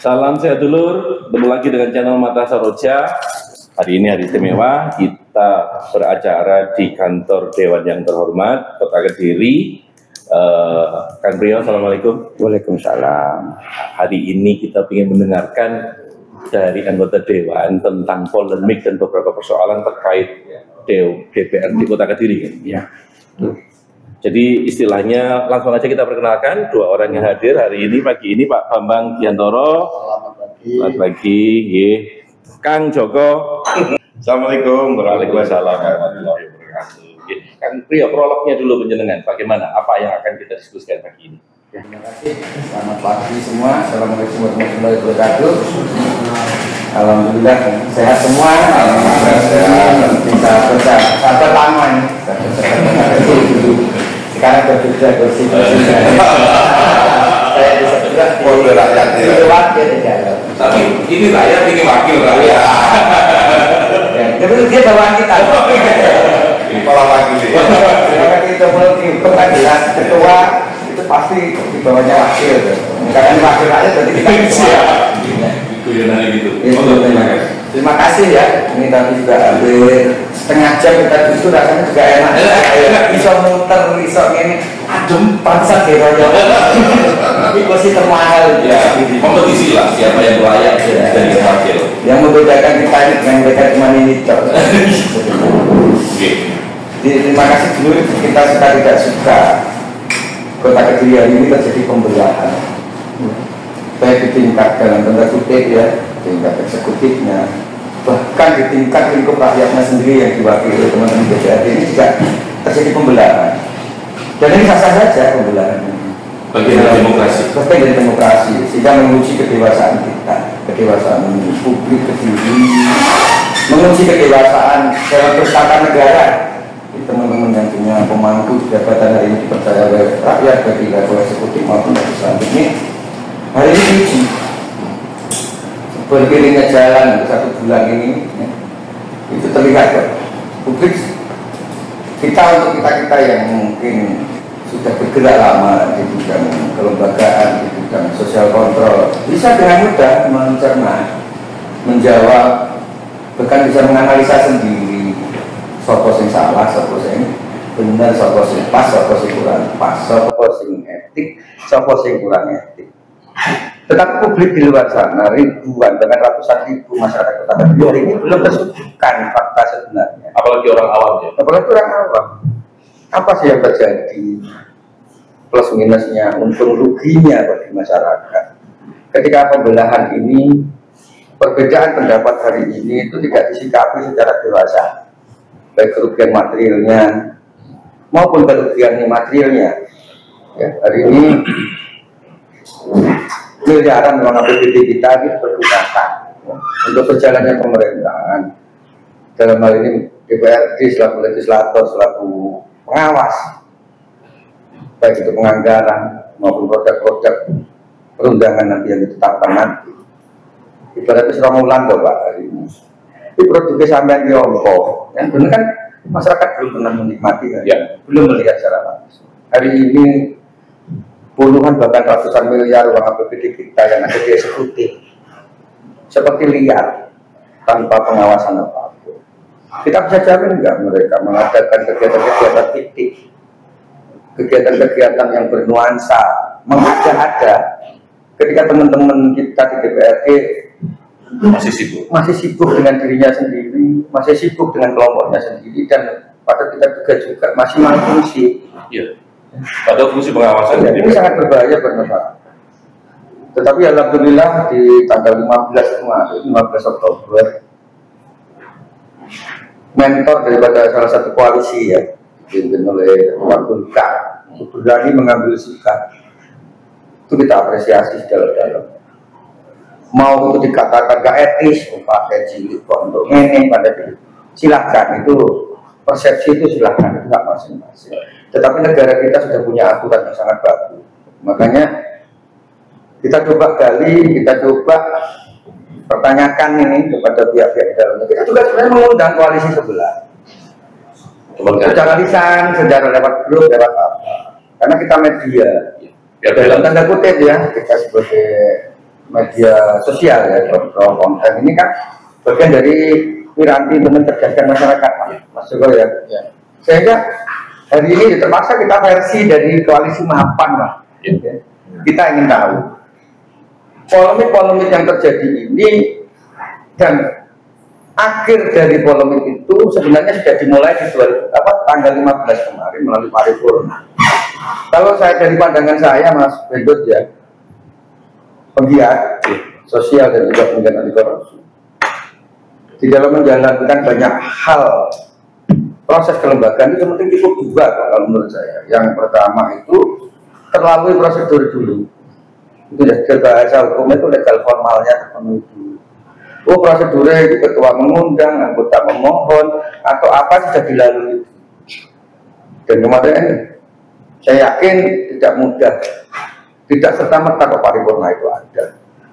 Salam sehat dulur, bertemu lagi dengan channel Mata Saroja. Hari ini hari istimewa, kita beracara di kantor Dewan yang terhormat Kota Kediri. Kang Priyo, assalamualaikum. Waalaikumsalam. Hari ini kita ingin mendengarkan dari anggota Dewan tentang polemik dan beberapa persoalan terkait DPR di Kota Kediri. Ya. Jadi istilahnya langsung aja kita perkenalkan dua orang yang hadir hari ini pagi ini, Pak Bambang Giantoro. Selamat pagi. Kang Joko. Assalamualaikum Waalaikumsalam warahmatullahi wabarakatuh. Kang Priyo, prolognya dulu penjenengan. Bagaimana? Apa yang akan kita diskusikan pagi ini? Terima kasih. Selamat pagi semua. Assalamualaikum warahmatullahi wabarakatuh. Alhamdulillah sehat semua. Bisa kerja sampai lama ini. Sekarang bekerja kursi. Saya bisa juga di rakyat ya. Tapi ini rakyat, ini wakil rakyat. Tapi dia bawa kita. Kepala wakil. Karena kita di pengadilan ketua itu pasti di bawahnya wakil. Karena wakil rakyat berarti kita ketua. Itu ya nanya gitu. Terima kasih ya. Ini tadi juga hampir setengah jam kita duduk, rasanya juga enak. Bisa muter, bisa ini. Adem, pansan diroyok. Tapi kursi termahal. Ya, kompetisi lah siapa yang layak jadi wakil. Yang membedakan kita ini dengan mereka cuma ini. Oke. Terima kasih dulu, kita suka tidak suka Kota Kediri hari ini terjadi pembelahan, baik di tingkat dalam tanda kutip ya, tingkat eksekutifnya, bahkan di tingkat lingkup rakyatnya sendiri yang diwakili oleh teman-teman DPRD ini juga terjadi pembelahan. Dan ini sah-sah saja pembelahan ini. Bagian dari demokrasi. Bagian dari demokrasi, sehingga menguji kedewasaan kita, kedewasaan publik Kediri, menguji kedewasaan dalam bertata negara. Teman-teman yang punya pemangku jabatan hari ini dipercaya oleh rakyat bagi level eksekutif maupun legislatif ini hari ini diuji. Beriringnya jalan 1 bulan ini ya, itu terlihat kok publik kita, untuk kita yang mungkin sudah bergerak lama di bidang kelembagaan, di bidang sosial kontrol, bisa dengan mudah mencerna, menjawab, bahkan bisa menganalisa sendiri sopo sing salah, sopo sing benar, sopo sing pas, sopo sing kurang pas, sopo sing etik, sopo sing kurang etik. Tetapi publik di luar sana, ribuan, bahkan ratusan ribu masyarakat Kota Kediri ini belum tersuguhkan fakta sebenarnya. Apalagi orang awam ya. Apalagi orang awam. Apa sih yang terjadi? Plus minusnya, untung ruginya bagi masyarakat. Ketika pembelahan ini, perbedaan pendapat hari ini itu tidak disikapi secara dewasa, baik kerugian materialnya maupun kerugian imaterialnya. Ya, hari ini miliaran uang APBD kita digunakan untuk berjalannya pemerintahan. Dalam hal ini DPRD selaku legislator, selaku pengawas, baik itu penganggaran maupun produk-produk perundangan nanti yang ditetapkan nanti. Ibaratnya serong ulang tuh Pak hari ini. Ini produknya sampai Tiongkok, yang benar kan masyarakat belum pernah menikmati kan? Ya, belum melihat secara langsung. Hari ini puluhan bahkan ratusan miliar uang APBD kita yang ada di eksekutif seperti liar tanpa pengawasan apapun. Kita bisa jamin enggak mereka mengadakan kegiatan-kegiatan fiktif, kegiatan-kegiatan yang bernuansa mengada-ada ketika teman-teman kita di DPRD masih sibuk dengan dirinya sendiri, masih sibuk dengan kelompoknya sendiri, dan pada kita juga masih malfungsi. Iya. Pada fungsi pengawasan ya, ini sangat berbahaya buat masyarakat. Tetapi alhamdulillah di tanggal 15 kemarin, 15 Oktober, mentor daripada salah satu koalisi ya, dipimpin oleh Pak Gulka, berani mengambil sikap. Itu kita apresiasi dalam-dalam. Mau itu dikatakan gak etis, pakai cilik untuk ini pada diri, silahkan, itu persepsi itu silahkan, itu gak masing-masing. Tetapi negara kita sudah punya aturan yang sangat bagus. Makanya kita coba gali, kita coba pertanyakan ini kepada pihak-pihak dalam negeri. Kita juga sebenarnya mengundang koalisi sebelah. Secara lisan, secara lewat grup, lewat apa. Karena kita media. Ya, dalam tanda kutip ya, kita sebagai media sosial ya, konten ini kan bagian dari piranti untuk mencerdaskan masyarakat, Mas Joko ya. Sehingga hari ini terpaksa kita versi dari koalisi mapan lah. Kita ingin tahu polemik-polemik yang terjadi ini, dan akhir dari polemik itu sebenarnya sudah dimulai di tanggal 15 kemarin melalui paripurna. Kalau saya dari pandangan saya, Mas Bendut ya, penggiat sosial dan juga penggiat anti korupsi, di dalam menjalankan banyak hal proses kelembagaan itu penting cukup dua kalau menurut saya. Yang pertama itu terlalui prosedur dulu. Itu ya, bahasa hukum itu legal formalnya terpenuhi dulu. Oh, prosedurnya itu ketua mengundang, anggota memohon, atau apa sudah dilalui. Dan kemarin saya yakin tidak mudah, tidak serta-merta ke paripurna itu ada.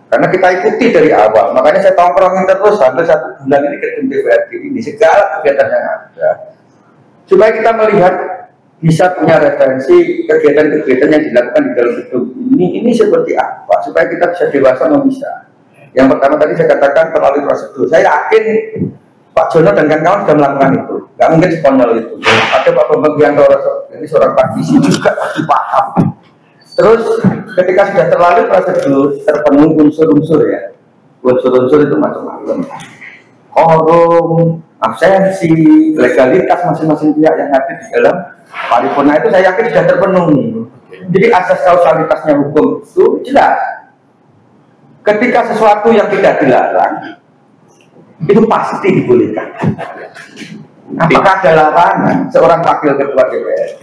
Karena kita ikuti dari awal, makanya saya tongkrongin terus hampir 1 bulan ini ke DPRD ini, segala kegiatan yang ada. Supaya kita melihat, bisa punya referensi kegiatan-kegiatan yang dilakukan di dalam gedung ini seperti apa, supaya kita bisa dewasa memisah. Yang pertama tadi saya katakan melalui prosedur. Saya yakin Pak Jono dan kawan-kawan sudah melakukan itu, nggak mungkin sekonyol itu. Ada Pak Bambang Biantoro, ini seorang praktisi juga pasti paham. Terus ketika sudah terlalu prosedur, terpenuhi unsur-unsur ya, unsur-unsur itu macam-macam, korum, absensi, legalitas masing-masing pihak yang ada di dalam paripurna itu saya yakin sudah terpenuhi. Jadi asas kausalitasnya hukum itu jelas. Ketika sesuatu yang tidak dilarang itu pasti dibolehkan. Apakah ada larangan seorang wakil ketua DPRD,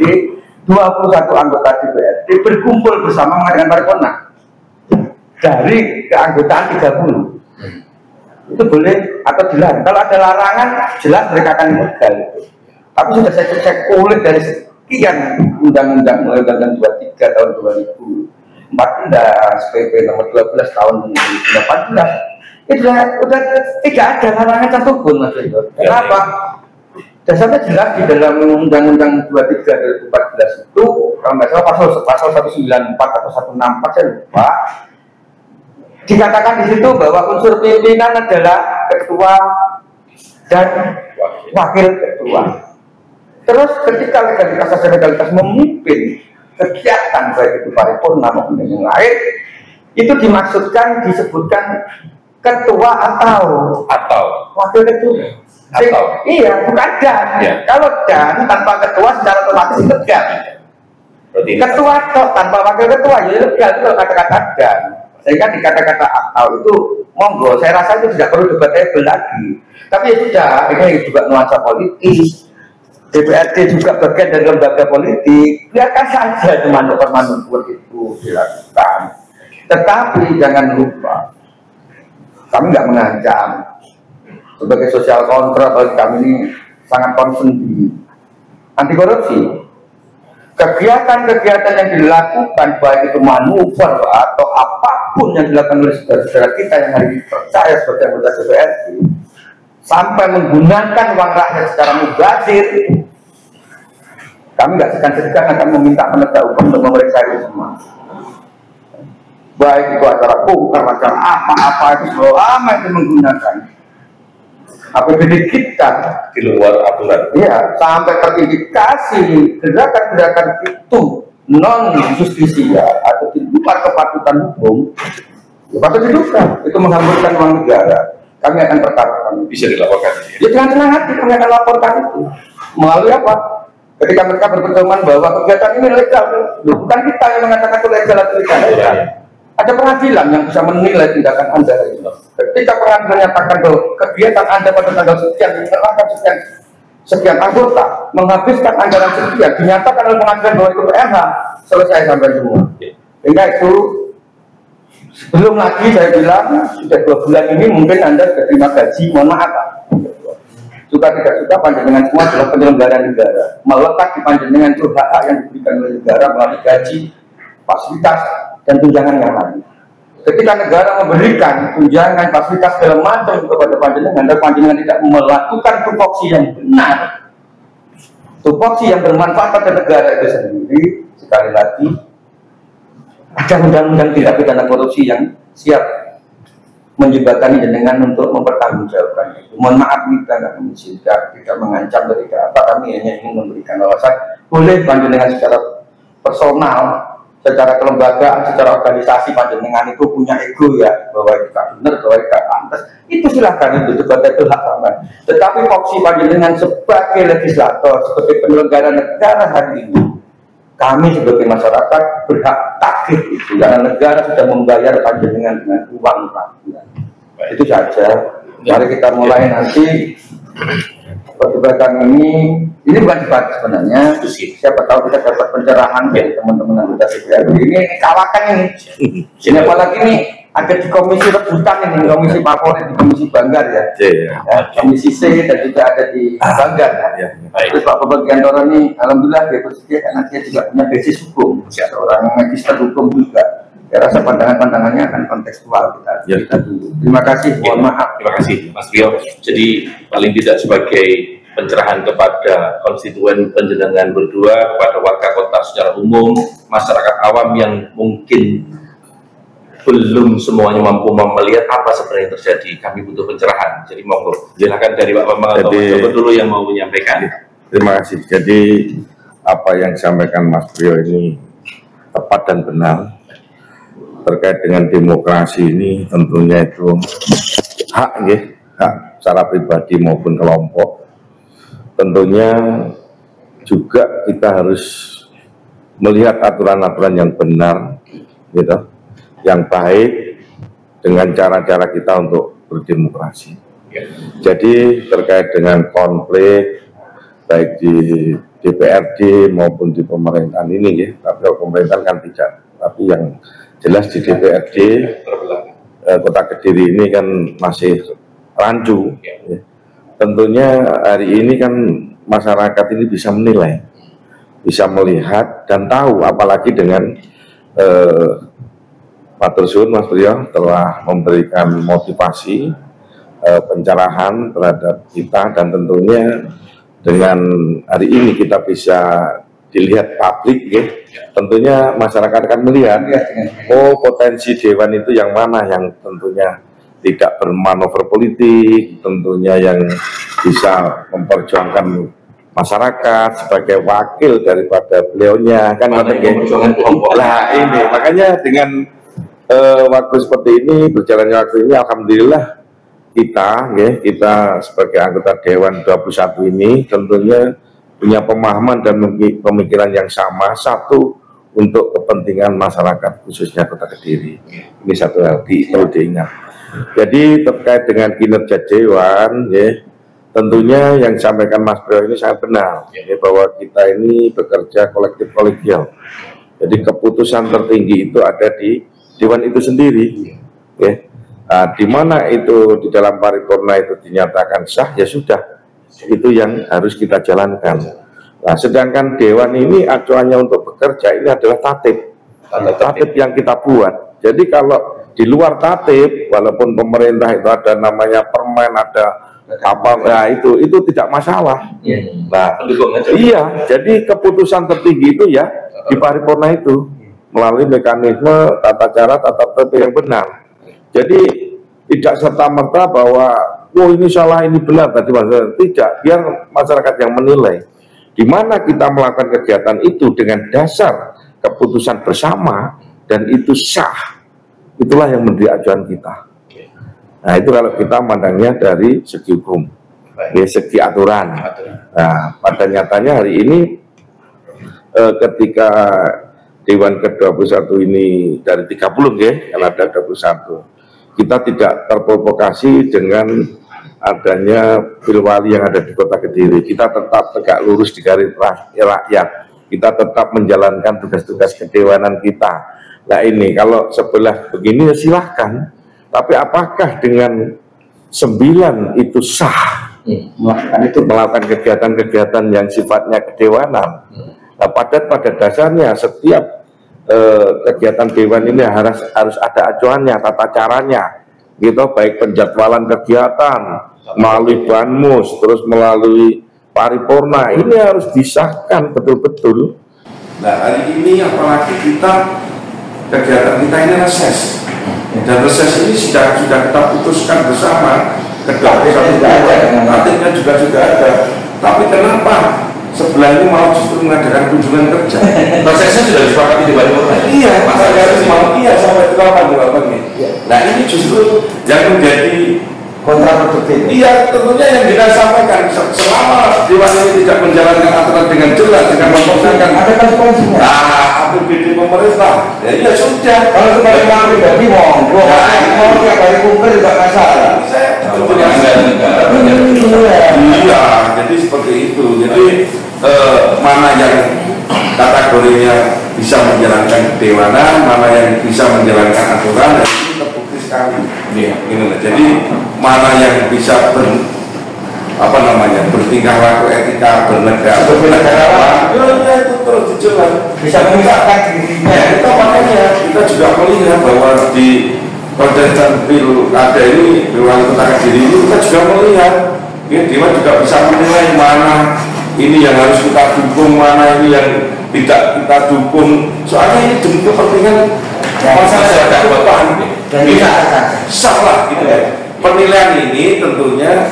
21 anggota DPRD berkumpul bersama dengan paripurna dari keanggotaan 30? Itu boleh atau dilarang? Kalau ada larangan jelas mereka akan ilegal. Tapi sudah saya cek kulit dari sekian undang-undang mulai undang-undang 23 tahun 2014, PP nomor 12 tahun 2018, itu sudah tidak ada larangan satupun, Mas Ridho. Kenapa? Dasarnya jelas di dalam undang-undang 23 2014 itu, kalau nggak salah pasal 194 atau 164 saya lupa, dikatakan di situ bahwa unsur pimpinan adalah ketua dan wakil ketua. Terus ketika legalitas memimpin kegiatan baik itu paripurna maupun yang lain, itu disebutkan ketua atau wakil ketua. Iya, bukan dan. Ya. Kalau dan tanpa ketua secara otomatis itu dan. Ketua tanpa wakil ketua jadi legal itu kata-kata dan. Sehingga di kata-kata atau itu monggo, saya rasa itu tidak perlu debatable lagi. Tapi ya sudah, ini juga nuansa politis. DPRD juga bagian dari lembaga politik, biarkan saja itu manuver-manuver itu dilakukan. Tetapi jangan lupa, kami nggak mengancam. Sebagai sosial kontra, bagi kami ini sangat concern di anti korupsi. Kegiatan-kegiatan yang dilakukan, baik itu manuver atau apapun yang dilakukan oleh saudara-saudara kita yang hari ini percaya sebagai anggota DPRD, sampai menggunakan uang rakyat secara mubazir, kami nggak segan-segan akan meminta penegak hukum untuk memeriksa itu semua. Baik itu acara kungker, acara apa-apa itu selama itu menggunakan APBD kita di luar aturan. Ya, sampai terindikasi gerakan-gerakan itu non justisia atau di luar kepatutan hukum, ya patut diduga itu menghamburkan uang negara. Kami akan perkarakan. Bisa dilaporkan. Ya dengan senang hati kami akan laporkan itu. Melalui apa? Ketika mereka berpedoman bahwa kegiatan ini legal, bukan kita yang mengatakan itu legal atau tidak. Ada pengadilan yang bisa menilai tindakan Anda. Ketika pengadilan menyatakan bahwa kegiatan Anda pada tanggal sekian mengerahkan sekian anggota, menghabiskan anggaran sekian, dinyatakan oleh pengadilan bahwa itu PNH, selesai sampai semua. Sehingga itu belum lagi saya bilang sudah 2 bulan ini mungkin Anda sudah terima gaji, mohon maaf Pak. Suka tidak suka panjenengan semua adalah penyelenggara negara. Melekat di panjenengan itu hak yang diberikan oleh negara melalui gaji, fasilitas dan tunjangan yang lain. Ketika negara memberikan tunjangan, fasilitas segala macam kepada panjenengan dan panjenengan tidak melakukan tupoksi yang benar, tupoksi yang bermanfaat pada negara itu sendiri, sekali lagi ada undang-undang tindak pidana korupsi yang siap menjembatani jenengan untuk mempertanggungjawabkan itu. Mohon maaf kita tidak mengancam atau tidak apa, kami hanya ingin memberikan wawasan. Boleh panjenengan secara personal, secara kelembagaan, secara organisasi panjenengan itu punya ego ya, bahwa itu gak benar, bahwa itu gak pantas, itu silahkan, itu hak sampean. Tetapi opsi panjenengan sebagai legislator, sebagai penyelenggara negara hari ini, kami sebagai masyarakat berhak takdir itu, karena negara sudah membayar panjenengan dengan uang rakyat. Itu saja. Mari kita mulai nanti perdebatan ini bukan debat sebenarnya. Siapa tahu kita dapat pencerahan dari teman-teman anggota DPR. Ini kawakan ini. Ini apalagi ini ada di komisi rebutan ini, komisi favorit, di komisi Banggar ya. Komisi C dan juga ada di Banggar ya. Terus Pak Bagiantoro ini alhamdulillah dia bersedia karena dia juga punya basis hukum, seorang magister hukum juga. Saya rasa pandangan-pandangannya akan kontekstual kita dulu. Terima kasih, mohon maaf. Terima kasih Mas Rio. Jadi paling tidak sebagai pencerahan kepada konstituen penjenengan berdua, kepada warga kota secara umum, masyarakat awam yang mungkin belum semuanya mampu melihat apa sebenarnya yang terjadi, kami butuh pencerahan. Jadi monggo, silakan dari Pak Bambang atau Mas Joko dulu yang mau menyampaikan. Terima kasih. Jadi apa yang disampaikan Mas Rio ini tepat dan benar. Terkait dengan demokrasi ini tentunya itu hak ya, hak secara pribadi maupun kelompok. Tentunya juga kita harus melihat aturan-aturan yang benar gitu, yang baik dengan cara-cara kita untuk berdemokrasi. Jadi terkait dengan konflik baik di DPRD maupun di pemerintahan ini ya, tapi pemerintahan kan tidak, tapi yang jelas di DPRD Kota Kediri ini kan masih rancu ya. Tentunya hari ini kan masyarakat ini bisa menilai, bisa melihat dan tahu, apalagi dengan Matur Suwun Mas Priyo telah memberikan motivasi pencerahan terhadap kita, dan tentunya dengan hari ini kita bisa dilihat publik ya. Tentunya masyarakat akan melihat oh potensi dewan itu yang mana, yang tentunya tidak bermanuver politik, tentunya yang bisa memperjuangkan masyarakat sebagai wakil daripada beliaunya kan. Lah ini makanya dengan waktu seperti ini, berjalannya waktu ini, alhamdulillah kita sebagai anggota Dewan 21 ini tentunya punya pemahaman dan pemikiran yang sama, satu untuk kepentingan masyarakat khususnya Kota Kediri. Ini satu hal perlu diingat. Jadi terkait dengan kinerja Dewan ya, tentunya yang disampaikan Mas Priyo ini sangat benar ya, bahwa kita ini bekerja kolektif kolegial. Jadi keputusan tertinggi itu ada di Dewan itu sendiri ya. Nah, di mana itu di dalam paripurna itu dinyatakan sah, ya sudah, itu yang harus kita jalankan. Nah, sedangkan Dewan ini acuannya untuk bekerja ini adalah tatib yang kita buat. Jadi kalau di luar tatib, walaupun pemerintah itu ada namanya permen, ada apa, nah itu tidak masalah. Nah, iya, jadi keputusan tertinggi itu ya di paripurna itu melalui mekanisme tata cara, tata tertib yang benar. Jadi tidak serta-merta bahwa ini salah, ini benar, tadi tidak, biar masyarakat yang menilai. Di mana kita melakukan kegiatan itu dengan dasar keputusan bersama dan itu sah, itulah yang menjadi acuan kita. Nah, itu kalau kita mandangnya dari segi hukum, dari segi aturan. Nah, pada nyatanya hari ini ketika Dewan ke-21 ini dari 30 ya, karena ada 21, kita tidak terprovokasi dengan adanya pilwali yang ada di Kota Kediri. Kita tetap tegak lurus di garis rakyat. Kita tetap menjalankan tugas-tugas kedewanan kita. Nah ini kalau sebelah begini ya silahkan. Tapi apakah dengan 9 itu sah melakukan kegiatan-kegiatan yang sifatnya kedewanan? Nah, pada dasarnya setiap kegiatan dewan ini harus ada acuannya, tata caranya, gitu, baik penjadwalan kegiatan melalui Banmus, terus melalui paripurna, ini harus disahkan betul-betul. Nah hari ini apalagi kegiatan kita ini reses. Dan reses ini sudah kita putuskan bersama. Kedua tatipnya juga ada. Tapi kenapa sebelah ini mau justru mengadakan kunjungan kerja? Prosesnya sudah disepakati di paripurna. Iya, masalahnya mau sampai ke lapangan ya. Nah ini justru yang menjadi kontraproduktif. Iya, tentunya yang kita sampaikan selama Dewan ini tidak menjalankan aturan dengan jelas, dengan mempertahankan Ada konsekuensinya. APBD pemerintah, ya sudah. Kalau sebagai pribadi monggo, mau tiap hari kumpul juga masalah. Iya, jadi seperti itu. Jadi mana yang kategorinya bisa menjalankan kedewanan, mana yang bisa menjalankan aturan, dan ini terbukti sekali. Jadi mana yang bisa bertingkah laku etika bernegara, ya itu terus dijelas. Bisa memisahkan dirinya. Kita makanya kita juga melihat bahwa di kontestan pilkada ini, Dewan Kota Kediri ini kita juga melihat, ya, Dewan juga bisa menilai mana ini yang harus kita dukung, mana ini yang tidak kita dukung. Soalnya ini demi kepentingan masyarakat ke depan. Dan bisa salah gitu ya. Penilaian ini tentunya,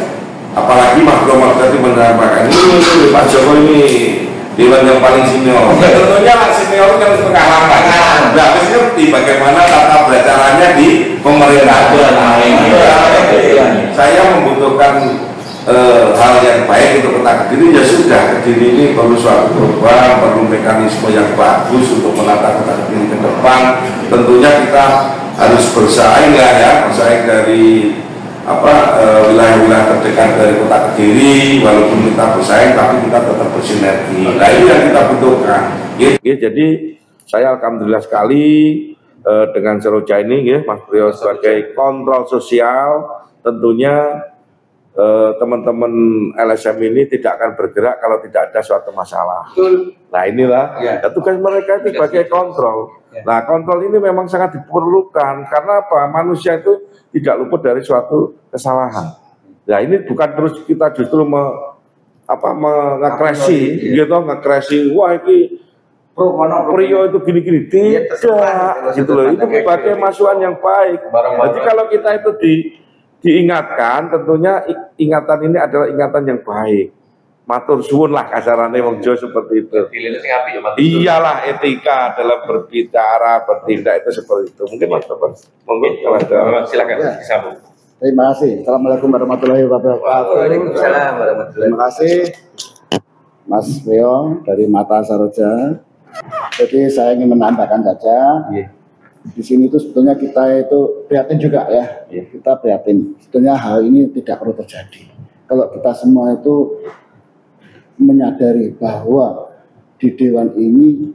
apalagi mahkamah tadi menerapkan ini Pak Jokowi ini Dewan yang paling senior. Tentunya senior kan harus pengalaman. Nah, harus ngerti bagaimana tata belajarannya di pemerintahan. Saya membutuhkan hal yang baik untuk Kota Kediri, ya sudah, Kediri ini perlu suatu perubahan, perlu mekanisme yang bagus untuk menata Kota Kediri ke depan. Tentunya kita harus bersaing ya, bersaing dari wilayah-wilayah terdekat dari Kota Kediri. Walaupun kita bersaing, tapi kita tetap bersinergi. Nah ini yang kita butuhkan. Jadi saya alhamdulillah sekali dengan Seroja ini, ya, Mas Priyo sebagai kontrol sosial. Tentunya teman-teman LSM ini tidak akan bergerak kalau tidak ada suatu masalah. Nah inilah tugas mereka itu sebagai kontrol. Nah kontrol ini memang sangat diperlukan karena apa? Manusia itu tidak luput dari suatu kesalahan. Nah ini bukan terus kita justru ngekresi, gitu, ngekresi. Wah ini Priyo itu gini-gini, tidak, gitu loh. Itu sebagai masukan yang baik. Jadi kalau kita itu diingatkan, tentunya ingatan ini adalah ingatan yang baik. Matur suwun lah kasarannya wong Jawa seperti itu. Iyalah etika dalam berbicara, bertindak itu seperti itu. Mungkin Mas Bapak, monggo silakan disambung. Terima kasih. Assalamualaikum warahmatullahi wabarakatuh. Waalaikumsalam warahmatullahi Terima kasih Mas Priyo dari Mata Saroja. Jadi saya ingin menambahkan saja. Di sini itu sebetulnya kita itu prihatin juga ya. Kita prihatin. Sebetulnya hal ini tidak perlu terjadi. Kalau kita semua itu menyadari bahwa di Dewan ini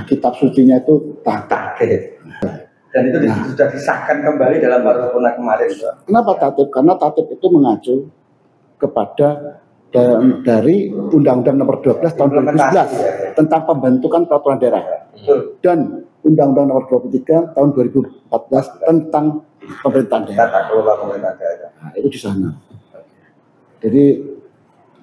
kitab sucinya itu tatip. Dan itu sudah disahkan kembali dalam paripurna kemarin. Kenapa tatip? Karena tatip itu mengacu kepada dari Undang-Undang Nomor 12 Tahun 2011 tentang pembentukan peraturan daerah dan Undang-Undang Nomor 23 Tahun 2014 tentang pemerintahan daerah. Nah, itu di sana. Jadi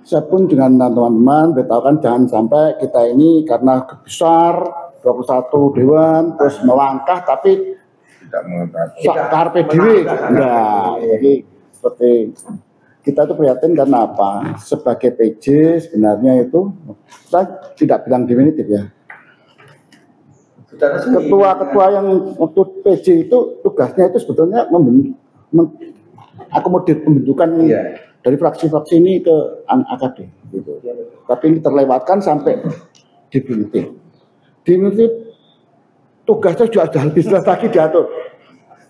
saya pun dengan teman-teman beritahukan jangan sampai kita ini karena besar 21 dewan terus melangkah tapi Tidak mengetahui. karpe diri. Nah, jadi seperti kita itu prihatin karena apa? Sebagai PJ sebenarnya itu saya tidak bilang definitif ya. Ketua-ketua yang waktu PJ itu tugasnya itu sebetulnya akomodir pembentukan dari fraksi-fraksi ini ke AKD gitu. Tapi ini terlewatkan sampai definitif. Definitif tugasnya juga sudah lebih jelas lagi diatur.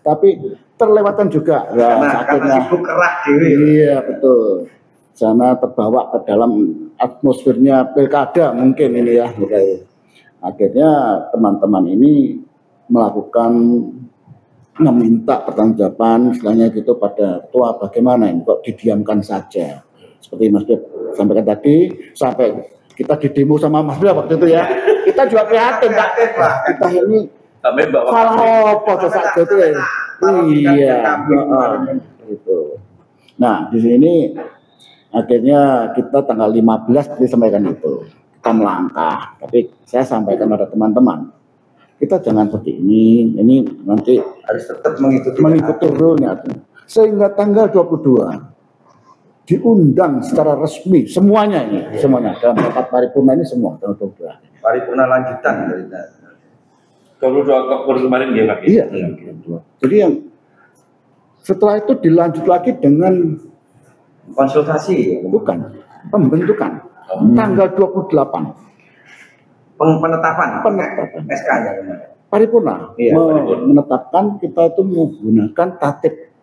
Tapi terlewatan juga. Karena sibuk kerah dewi. Iya betul. Sana terbawa ke dalam atmosfernya pilkada mungkin ini ya. Akhirnya teman-teman ini melakukan meminta pertanggungjawaban istilahnya gitu pada ketua bagaimana ini kok didiamkan saja. Seperti Mas Beb sampaikan tadi sampai kita di demo sama Mas Beb waktu itu ya. Kita juga prihatin Pak. Kita ini salah apa sesak gitu ya. Iya. Gitu. Nah, di sini akhirnya kita tanggal 15 disampaikan itu. Kita melangkah, tapi saya sampaikan pada teman-teman kita jangan seperti ini nanti harus tetap mengikuti rule-nya. Sehingga tanggal 22 diundang secara resmi semuanya dalam rapat paripurna ini semua tanggal 22. Paripurna lanjutan dari 22 Oktober kemarin dia Pak. Iya. Jadi yang setelah itu dilanjut lagi dengan konsultasi, bukan pembentukan tanggal 28 penetapan SK nya paripurna, Iya, menetapkan kita itu menggunakan tatip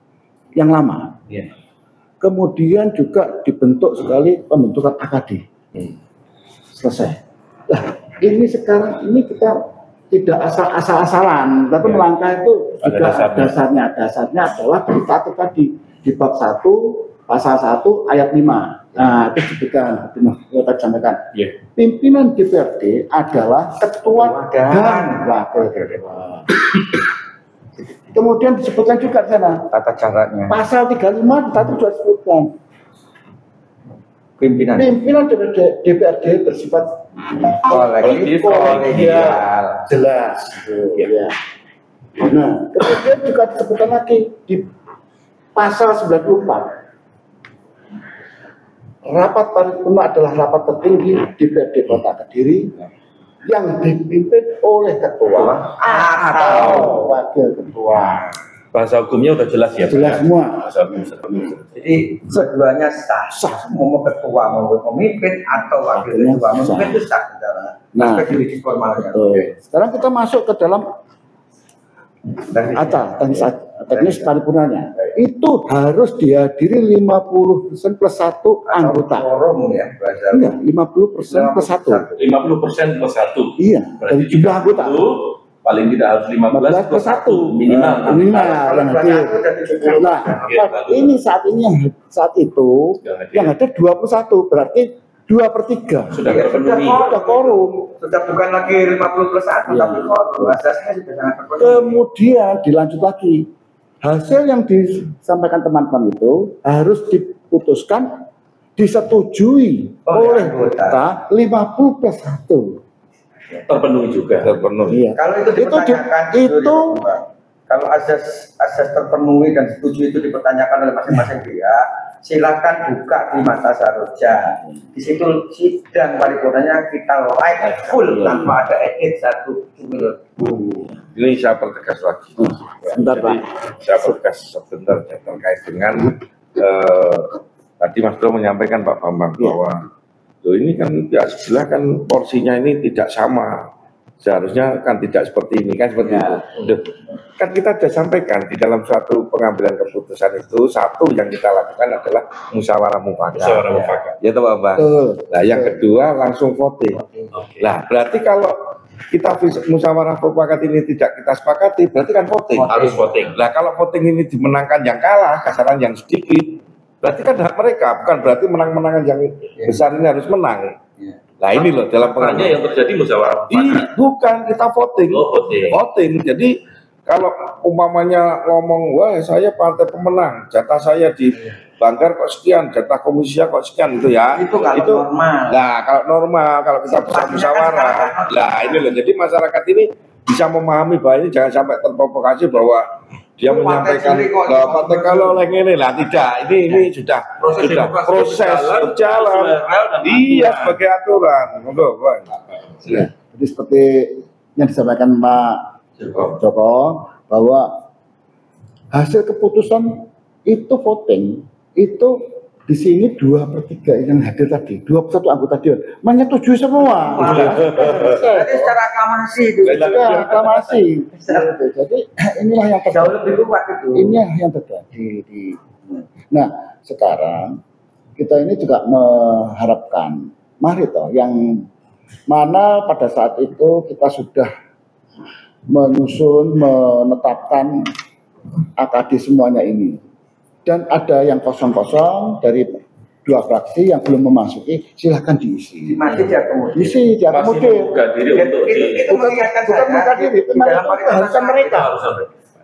yang lama. Iya. Kemudian juga dibentuk sekali pembentukan AKD. Selesai. Nah, ini sekarang ini kita tidak asal-asalan, tapi melangkah itu juga dasarnya adalah di tatip tadi di bab 1 pasal 1 ayat 5. Nah, itu disebutkan, kita sampaikan. Pimpinan DPRD adalah ketua dan wakil ketua. Kemudian disebutkan juga di sana tata caranya. pasal 35 tadi juga disebutkan Pimpinan DPRD bersifat kolektif kolegial. jelas. Ya. Nah, kemudian juga disebutkan lagi di pasal 94. Rapat paripurna adalah rapat tertinggi DPRD Kota Kediri yang dipimpin oleh ketua atau wakil ketua. Bahasa hukumnya udah jelas ya. Jelas semua. Bahasa hukum. Jadi keduanya sah. Mau ketua mau pemimpin atau wakil ketua memimpin itu sah secara aspek juridis formalnya. Sekarang kita masuk ke dalam teknis paripurnanya. Itu harus dihadiri 50% plus 1 anggota. Forum ya, Iya, 50% plus 1. 50% plus 1. Iya, dari jumlah anggota. Itu paling tidak harus 15 plus 1 minimal. Minimal yang hadir. Nah, ini saat itu yang ada 21, berarti 2/3 Sudah terpenuhi. sudah quorum. Sudah bukan lagi 50 plus 1 tapi forum. Asasnya sudah sangat terpenuhi. Kemudian dilanjut lagi. Hasil yang disampaikan teman-teman itu harus diputuskan, disetujui oleh anggota 50 plus 1. Terpenuhi juga. Iya. Kalau itu dipertanyakan, kalau asas terpenuhi dan setuju itu dipertanyakan oleh masing-masing pihak, silakan buka di Mata Saroja. Di situ sidang paripurnanya kita live full tanpa ada edit satu menit. Ini saya pertegas lagi. Sebentar, Pak. Saya pertegas sebentar terkait dengan tadi Mas Bro menyampaikan Pak Bambang bahwa ini kan pihak sebelah kan porsinya ini tidak sama. Seharusnya kan tidak seperti ini kan seperti itu. Kan kita sudah sampaikan di dalam suatu pengambilan keputusan itu satu yang kita lakukan adalah musyawarah mufakat. Ya Pak Bambang. Nah yang kedua langsung voting. Nah berarti kalau kita musyawarah mufakat ini tidak kita sepakati berarti kan voting. Harus voting. Nah kalau voting ini dimenangkan yang kalah, kasaran yang sedikit, berarti kan hak mereka, bukan berarti menang-menangan yang besar ini harus menang. Nah ini loh dalam Makanya yang terjadi musyawarah bukan kita voting. Voting. Jadi kalau umpamanya ngomong, wah saya partai pemenang, jatah saya di Banggar kok sekian, jatah komisi kok sekian gitu ya. Itu kalau normal. Nah kalau normal, kalau kita bisa musyawarah, nah ini loh. Jadi masyarakat ini bisa memahami bahwa ini jangan sampai terprovokasi bahwa dia menyampaikan bahwa partai kalau oleh ini lah tidak, ini sudah proses berjalan. Iya sebagai aturan. Jadi seperti yang disampaikan Pak Joko bahwa hasil keputusan itu voting itu di sini 2/3 yang hadir tadi, 21 anggota dewan menyetujui semua. Jadi secara aklamasi itu. Aklamasi. Jadi inilah yang jauh lebih kuat itu. Ini yang terjadi di. Nah sekarang kita ini juga mengharapkan, mari toh yang mana pada saat itu kita sudah menyusun, menetapkan AKD semuanya ini. Dan ada yang kosong-kosong dari 2 fraksi yang belum memasuki, silahkan diisi. Masih diakomodir. Diisi, diakomodir. Bukan diri untuk Itu mengingatkan bukan bukan diri, dalam keharusan mereka.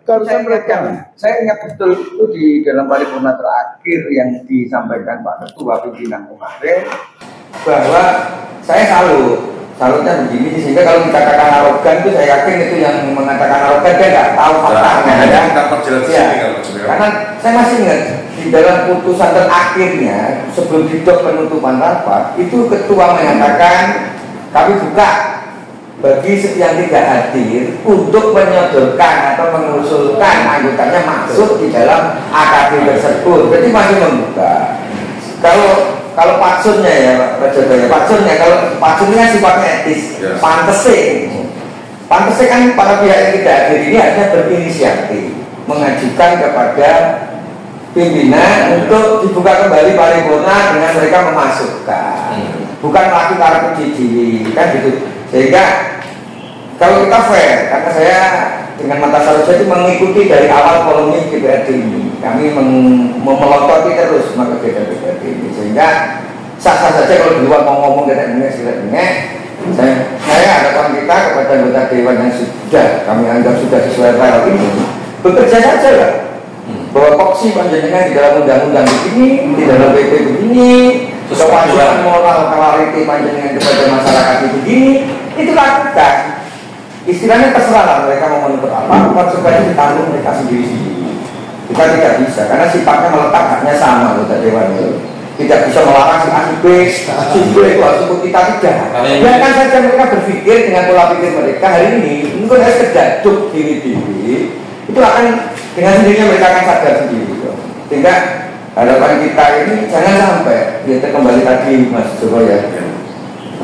Keharusan mereka. Saya ingat betul itu di dalam paripurna terakhir yang disampaikan Pak Ketua Pimpinan kemarin bahwa saya calonnya begini, sehingga kalau dikatakan arogan itu saya yakin itu yang mengatakan arogan dia nggak tahu faktanya ya. Kita perjelas Ya, sini karena saya masih ingat di dalam putusan terakhirnya sebelum didok penutupan rapat itu ketua mengatakan kami buka bagi yang tidak hadir untuk menyodorkan atau mengusulkan anggotanya masuk di dalam AKD tersebut. Jadi masih membuka. Kalau patsunnya ya Pak Jodoh, patsunnya kalau patsunnya sifatnya etis, pantasnya kan para pihak yang tidak hadir ini harusnya berinisiatif mengajukan kepada pimpinan untuk dibuka kembali paripurna dengan mereka memasukkan, bukan melakukan uji kan gitu. Sehingga kalau kita fair, karena saya dengan mata saluja itu mengikuti dari awal polemik DPRD ini, kami memelototi terus maka DPRD ini, sehingga sah-sah saja kalau di luar mau ngomong saya harapan kita kepada anggota dewan yang sudah kami anggap sudah sesuai file ini bekerja saja lah, bahwa koksi panjenengan di dalam undang-undang begini, di dalam PP begini, kewajiban moral clarity panjenengan kepada masyarakat itu begini, itu lakukan. Istilahnya terserah lah mereka mau menuntut apa, konsekuensi ditanggung mereka sendiri-sendiri. Kita tidak bisa, karena sifatnya melekat haknya sama anggota dewan itu. Tidak bisa melarang si A, si B itu harus ikut kita, tidak. Biarkan saja mereka berpikir dengan pola pikir mereka hari ini, mungkin harus kejajuk diri-diri, itu akan dengan sendirinya mereka akan sadar sendiri. Sehingga harapan kita ini jangan sampai, kita kembali tadi Mas Joko ya,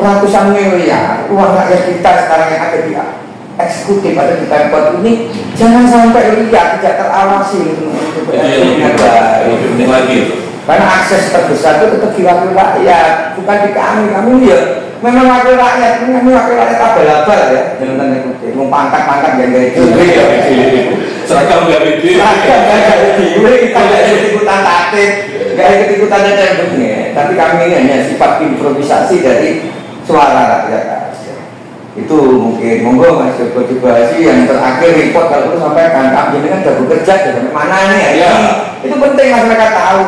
ratusan miliar uang rakyat kita sekarang yang ada di eksekutif atau di Pemkot ini jangan sampai lihat tidak terawasi Lebih lagi. karena akses terbesar itu tetap di wakil rakyat, bukan di kami ya memang wakil rakyat, kami wakil rakyat abal-abal ya, jangan tanda kutip mau pangkat-pangkat yang gak itu Seragam gak beda, kita gak ikut-ikutan tatip, gak ikut-ikutan temboknya, tapi kami ini hanya sifat improvisasi dari suara rakyat aja. Itu mungkin monggo Mas Joko dibahasi yang terakhir report kalau perlu sampaikan kami ini kan sudah bekerja sampai mana nih ya. Itu penting masyarakat tahu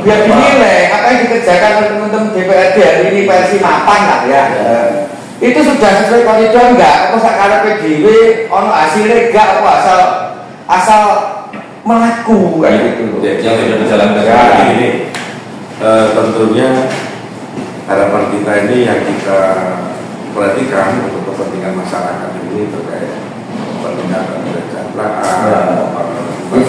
biar dinilai apa yang dikerjakan oleh teman-teman DPRD hari ini versi mapan lah ya. Itu sudah sesuai koridor enggak? Apa sekarang PDW ono hasilnya enggak? Apa asal melaku kayak gitu. yang tidak berjalan dengan ini. Tentunya harapan kita ini yang kita perhatikan untuk kepentingan masyarakat ini terkait peningkatan kesejahteraan,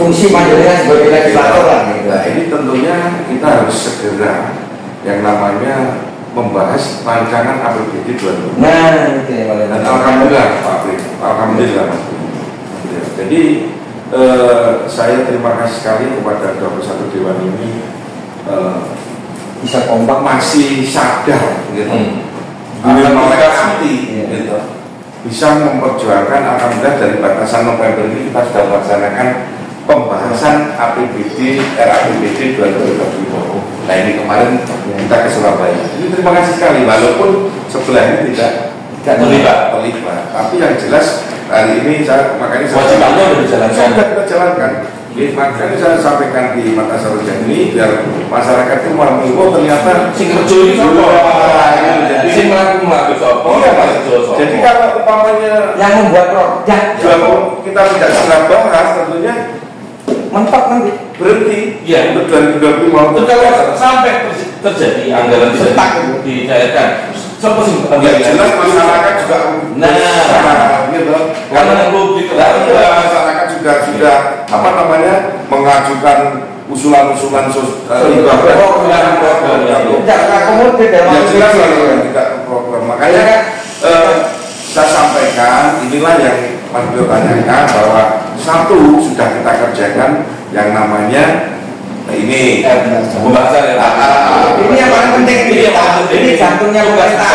fungsi panjenengan sebagai legislator lah. Nah ini tentunya kita harus segera yang namanya membahas rancangan APBD 2020. Nah, itu ya, dan alhamdulillah Pak Pri, alhamdulillah Mas Pri. Jadi saya terima kasih sekali kepada 21 Dewan ini bisa kompak masih sadar gitu. Akan melek hati gitu. Bisa memperjuangkan alhamdulillah dari batasan November ini kita sudah melaksanakan pembahasan APBD RAPBD 2020. Nah ini kemarin kita ke Surabaya. Ini terima kasih sekali walaupun sebelah ini tidak terlibat. Tapi yang jelas hari ini makanya Wajibannya sudah dijalankan. Sudah kita jalankan. Makanya saya sampaikan di mata saluja ini biar masyarakat itu memahami oh ternyata Sing kerja ini sopo? Sing melaku sopo? Jadi kalau umpamanya yang membuat produk kita tidak segera bahas tentunya mentok nanti berhenti Iya. untuk 2020 mau Itu kalau sampai terjadi anggaran Setak tidak dicairkan, siapa sih? jelas masyarakat juga gitu Karena publik masyarakat juga sudah apa namanya mengajukan usulan-usulan tidak akomodir dalam jelas tidak program makanya saya sampaikan inilah yang Mas Beliau tanyakan bahwa satu sudah kita kerjakan yang namanya ini pembahasan ini yang paling penting ini jantungnya pemerintah.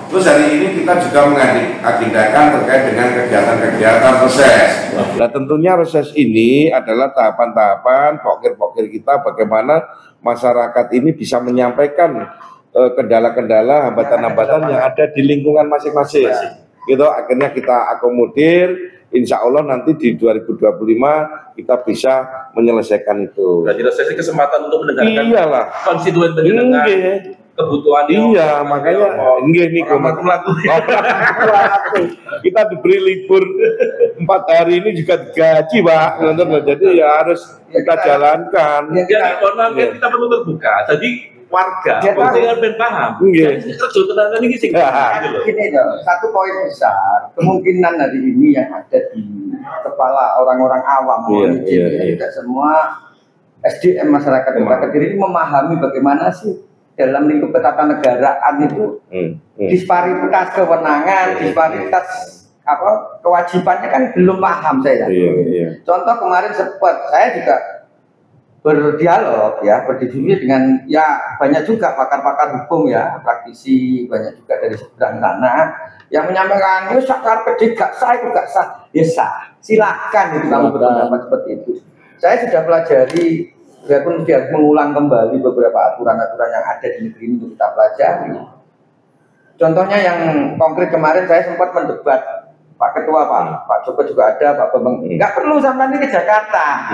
Terus hari ini kita juga mengagendakan terkait dengan kegiatan-kegiatan reses. Nah tentunya reses ini adalah tahapan-tahapan pokir-pokir kita bagaimana masyarakat ini bisa menyampaikan kendala-kendala, hambatan-hambatan yang ada di lingkungan masing-masing. Gitu, akhirnya kita akomodir, insya Allah nanti di 2025 kita bisa menyelesaikan itu. Berarti reses kesempatan untuk mendengarkan Iyalah. konstituen pendengar. kebutuhan. Iya, makanya nggih niku kita diberi libur 4 hari ini juga digaji, Pak. Jadi ya harus kita jalankan. Ya, kita perlu terbuka. Jadi warga, penting ben paham. Nggih. Kerja tenaga ini sing Gini loh, satu poin besar, kemungkinan hari ini yang ada di kepala orang-orang awam, tidak semua SDM masyarakat Kediri ini memahami bagaimana sih dalam lingkup ketatanegaraan itu disparitas kewenangan, disparitas kewajibannya kan belum paham saya. Contoh kemarin sempat saya juga berdialog ya, berdiskusi dengan ya banyak juga pakar-pakar hukum ya, praktisi banyak juga dari seberang sana yang menyampaikan itu sakar PD gak sah, itu gak sah, ya sah, silakan itu kamu berpendapat seperti itu. Saya sudah pelajari, biarpun dia mengulang kembali beberapa aturan-aturan yang ada di negeri ini untuk kita pelajari. Contohnya yang konkret kemarin saya sempat mendebat Pak Ketua, Pak Joko juga ada, Pak Bambang, nggak perlu sampai ini ke Jakarta.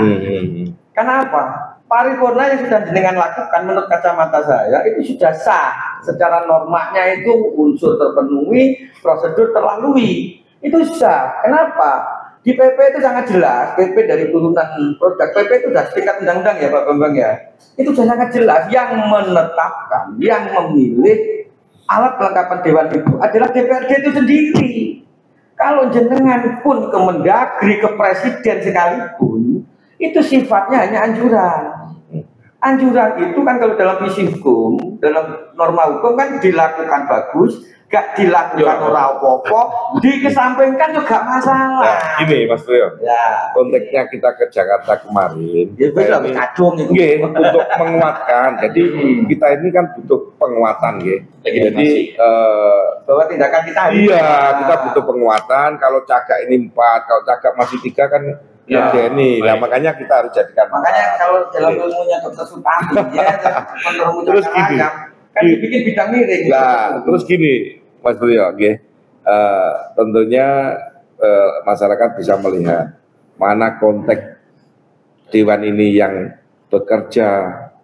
Kenapa? Paripurna yang sudah jenengan lakukan menurut kacamata saya itu sudah sah. Secara normanya itu unsur terpenuhi, prosedur terlalui. Itu sah. Kenapa? Di PP itu sangat jelas. PP dari turunan produk. PP itu sudah setingkat undang-undang ya Pak Bambang ya. Itu sudah sangat jelas. Yang menetapkan, yang memilih alat kelengkapan dewan itu adalah DPRD itu sendiri. Kalau jenengan pun ke Mendagri, ke Presiden sekalipun, itu sifatnya hanya anjuran. Anjuran itu kan kalau dalam visi hukum, dalam norma hukum kan dilakukan bagus, gak dilakukan orang apa-apa, dikesampingkan juga masalah. Nah, gini Mas Priyo, ya. konteksnya kita ke Jakarta kemarin, ya bisa kacung itu. Untuk menguatkan. Jadi kita ini kan butuh penguatan, jadi bahwa tindakan kita kita butuh penguatan. Kalau cagak ini 4, kalau cagak masih 3 kan ini. Nah, makanya kita harus jadikan. Makanya kalau dalam ilmunya Dr. Sutami terus gini, kan dibikin bidang miring. Nah, terus gini Mas Priyo, tentunya masyarakat bisa melihat mana konteks dewan ini yang bekerja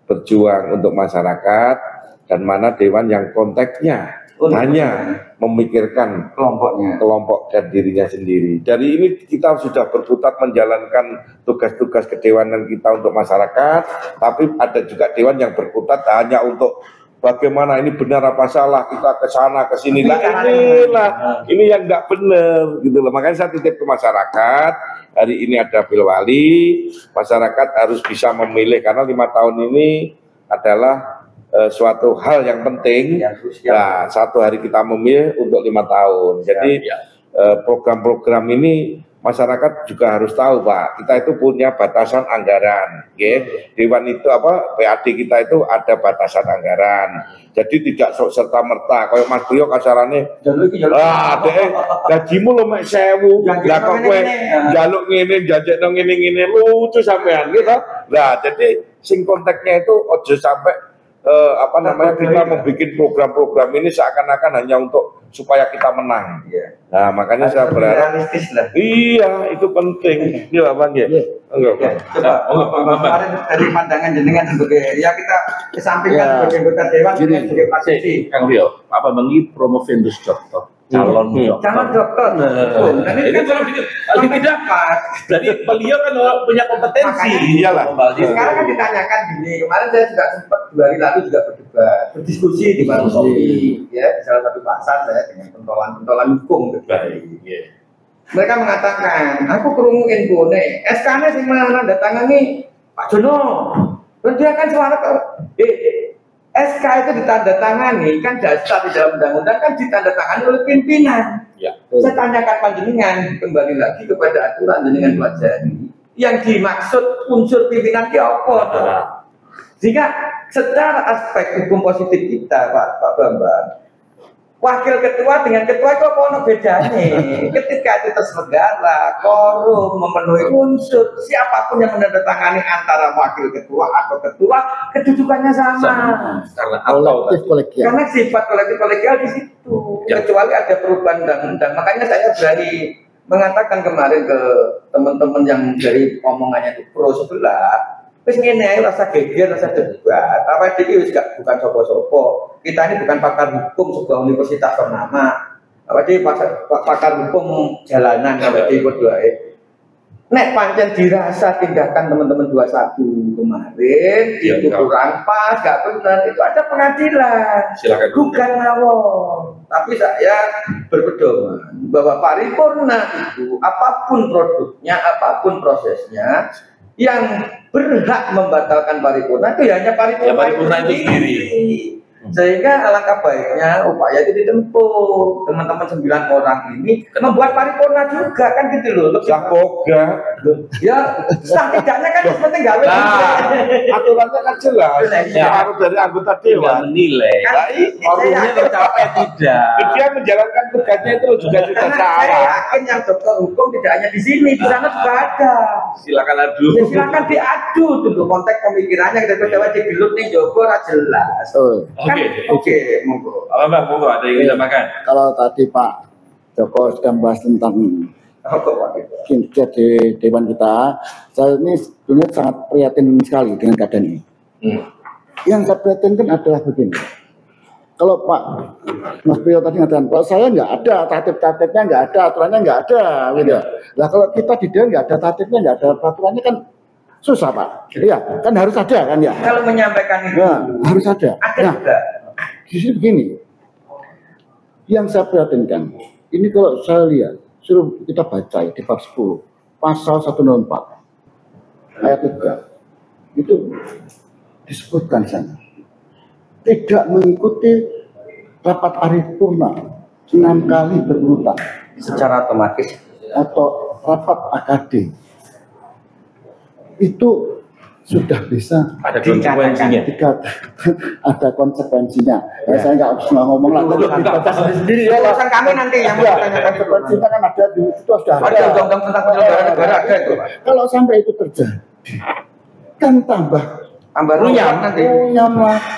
berjuang untuk masyarakat dan mana dewan yang konteksnya hanya memikirkan kelompok dan dirinya sendiri. Dari ini kita sudah berkutat menjalankan tugas-tugas kedewanan kita untuk masyarakat, tapi ada juga dewan yang berkutat hanya untuk bagaimana ini benar apa salah, kita ke sana ke sini lah, ini yang nggak benar gitu loh. Makanya saya titip ke masyarakat, hari ini ada Bilwali, masyarakat harus bisa memilih karena 5 tahun ini adalah suatu hal yang penting. Nah, 1 hari kita memilih untuk 5 tahun. Jadi program-program ini masyarakat juga harus tahu, Pak. Kita itu punya batasan anggaran, Dewan itu PAD kita itu ada batasan anggaran. Jadi tidak serta merta. Kayak Mas Priyo kasarane, gajimu lo mek 1000, lah kok kowe njaluk ngene, jajekno ngene lucu sampean gitu. Nah, jadi sing konteksnya itu ojo sampai kita membuat program-program ini seakan-akan hanya untuk supaya kita menang. Nah, makanya saya berharap iya, itu penting. Iya, Bang ya. Coba kemarin dari pandangan jenengan sebagai kita kesampingkan sebagai anggota dewan sebagai praktisi. Kang Rio, Pak Bambang ini promovendus dokter. Calon dokter. Ini kalau tidak pas. Jadi beliau kan punya kompetensi. Iyalah. Sekarang kan ditanyakan gini. Kemarin saya juga sempat 2 hari lalu juga berdebat, berdiskusi di warung kopi, di salah satu pasar saya dengan pentolan hukum. Mereka mengatakan, aku kerunguin bone, SK-nya sih menandatangani Pak Jono. Dan dia kan suara SK itu ditandatangani, kan dasar di dalam undang-undang kan ditandatangani oleh pimpinan. Saya tanyakan panjenengan kembali lagi kepada aturan jenengan pelajari. Yang dimaksud unsur pimpinan apa? Jika secara aspek hukum positif kita, Pak Bambang, wakil ketua dengan ketua itu apa bedanya? Ketika itu terselenggara, korum, memenuhi unsur, siapapun yang menandatangani antara wakil ketua atau ketua, kedudukannya sama. Karena sifat kolektif kolegial di situ. Kecuali ada perubahan undang-undang. Makanya saya berani mengatakan kemarin ke teman-teman yang dari omongannya itu pro sebelah, Wis ngene ae rasa geger, rasa debat. Apa iki wis bukan sapa-sapa. Kita ini bukan pakar hukum sebuah universitas ternama. Apa iki pakar hukum jalanan apa iki kudu ae. Nek pancen dirasa tindakan teman-teman 21 kemarin itu kurang pas, gak benar, itu ada pengadilan. Silakan. Bukan ngawur. Tapi saya berpedoman bahwa paripurna itu apapun produknya, apapun prosesnya, yang berhak membatalkan paripurna itu hanya paripurna itu sendiri. Sehingga alangkah baiknya upaya itu ditempuh. Teman-teman 9 orang ini membuat paripurna juga kan gitu loh. Sakoga. Ya, sah tidaknya kan penting gawe. Aturannya kan jelas. Harus dari anggota dewan. Menilai. Orangnya tercapai tidak. Dia menjalankan tugasnya itu juga sudah Karena saya salah. yakin yang dokter hukum tidak hanya di sini, di sana juga ada. Silakan adu. Ya, silakan diadu dulu konteks pemikirannya kita coba digelut nih Joko jelas. Oke, monggo. Apa Bang, monggo ada yang ditambahkan? Kalau tadi Pak Joko sudah membahas tentang kinerja di Dewan kita, saya ini sebenarnya sangat prihatin sekali dengan keadaan ini. Yang saya prihatinkan adalah begini. Kalau Pak Mas Priyo tadi mengatakan, kalau saya nggak ada, tatip-tatipnya nggak ada, aturannya nggak ada, gitu. Nah kalau kita di Dewan nggak ada tatipnya, nggak ada peraturannya kan susah Pak. Iya, kan harus ada kan ya. Kalau menyampaikan itu harus ada. Nah, juga. Justru begini, yang saya prihatinkan, ini kalau saya lihat, suruh kita baca di bab 10, pasal 104, ayat 3, itu disebutkan sana. Tidak mengikuti rapat paripurna 6 kali berurutan. Secara otomatis. Atau rapat AKD. Itu sudah bisa ada konsekuensinya. Ada konsekuensinya. Ya, saya nggak ngomong lah. Baca sendiri ya. Urusan kami nanti yang bertanyakan konsekuensinya kan ada di itu sudah ada undang-undang tentang penyelenggaraan negara ada itu. Kalau sampai itu terjadi, kan tambah runyam nanti.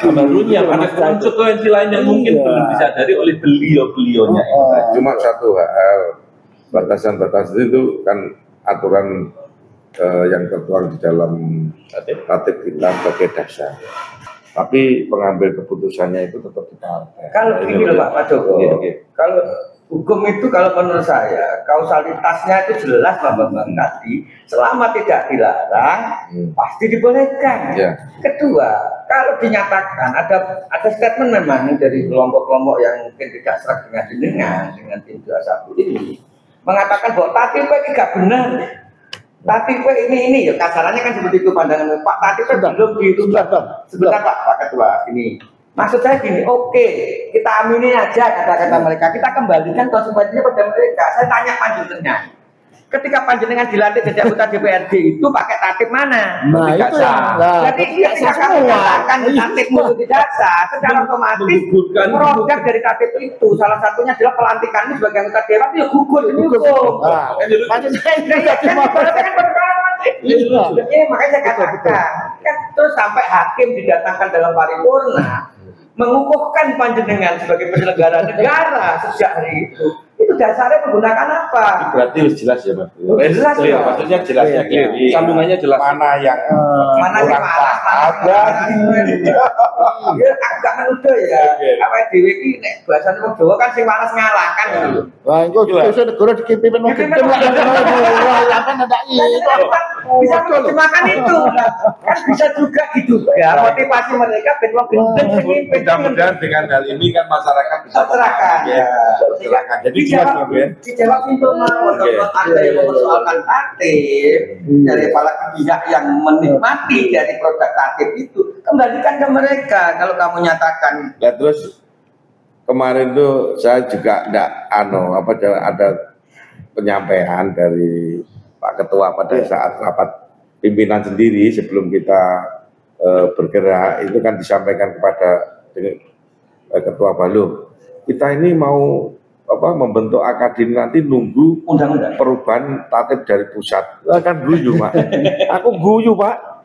Tambah runyam. Ada konsekuensi lain yang mungkin belum disadari oleh beliau-beliaunya. Cuma satu hal, batasan-batasan itu kan aturan yang tertuang di dalam tatip kita sebagai dasar. Tapi pengambil keputusannya itu tetap di partai. Kalau begini loh Pak Joko, kalau hukum itu kalau menurut saya kausalitasnya itu jelas Pak Bambang tadi, selama tidak dilarang pasti dibolehkan. Kedua, kalau dinyatakan ada statement memang dari kelompok-kelompok yang mungkin tidak serak dengan tim 21 ini mengatakan bahwa tatip ini tidak benar. Tatip ini ya kasarannya kan seperti itu pandangan Pak. Tatip belum dirubah. Sebentar Pak Ketua ini. Maksud saya gini, oke, kita aminin aja kata-kata mereka. Kita kembalikan konsekuensinya pada mereka. Saya tanya panjenengan. Ketika panjenengan dilantik jadi anggota DPRD itu pakai tatip mana? Nah, itu jadi ketika kamu mengatakan tatipmu itu tidak sah, secara otomatis produk dari tatip itu salah satunya adalah pelantikanmu sebagai anggota dewan itu ya gugur ini hukum. Makanya saya katakan, terus sampai hakim didatangkan dalam paripurna mengukuhkan panjenengan sebagai penyelenggara negara sejak hari itu dasarnya menggunakan apa? Berarti harus jelas ya Mas. Jelas ya. Maksudnya jelasnya sambungannya jelas. Mana yang kurang taat? Agak menuduh ya. Apa dewe iki nek bahasane wong Jawa kan sing waras ngalah kan gitu. Wah, engko iso negara dikipimen wong gede lah. Kan ada itu. Bisa menerjemahkan itu. Kan bisa juga diduga motivasi mereka ben wong gendeng sing mimpin. Mudah-mudahan dengan hal ini kan masyarakat bisa masyarakat. Silakan. Jadi dijawab itu mawon ada yang mempersoalkan tatip dari para pihak yang menikmati dari produk tatip itu kembalikan ke mereka kalau kamu nyatakan. Ya terus kemarin tuh saya juga ada penyampaian dari Pak Ketua pada saat rapat pimpinan sendiri sebelum kita bergerak itu kan disampaikan kepada Ketua Balu. Kita ini mau membentuk akademi nanti nunggu undang-undang perubahan tatip dari pusat. Kan guyu Pak. Aku guyu Pak.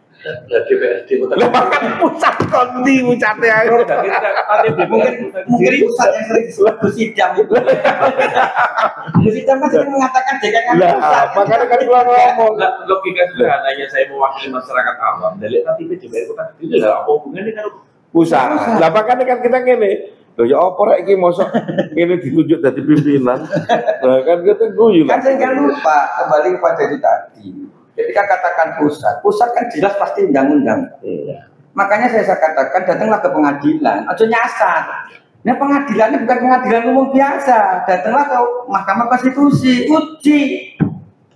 DPRD Kota Makan pusat kondi pusatnya ayo. Mungkin pusat yang sering disebut Sidang itu. Sidang kan sering mengatakan DKK pusat. Makanya kan gua ngomong. logika sederhananya saya mewakili masyarakat awam. Dari KTP DPR Kota itu adalah apa hubungannya dengan Pusat. Lah makanya kan kita ngene. Loh ya apa rek iki mosok ngene ditunjuk dadi pimpinan. Nah kan kita guyu Kan saya nggak lupa kembali kepada itu tadi. Ketika katakan pusat kan jelas pasti undang-undang. Iya. Makanya saya katakan datanglah ke pengadilan, aja nyasar. Nah pengadilannya bukan pengadilan umum biasa, datanglah ke Mahkamah Konstitusi, uji.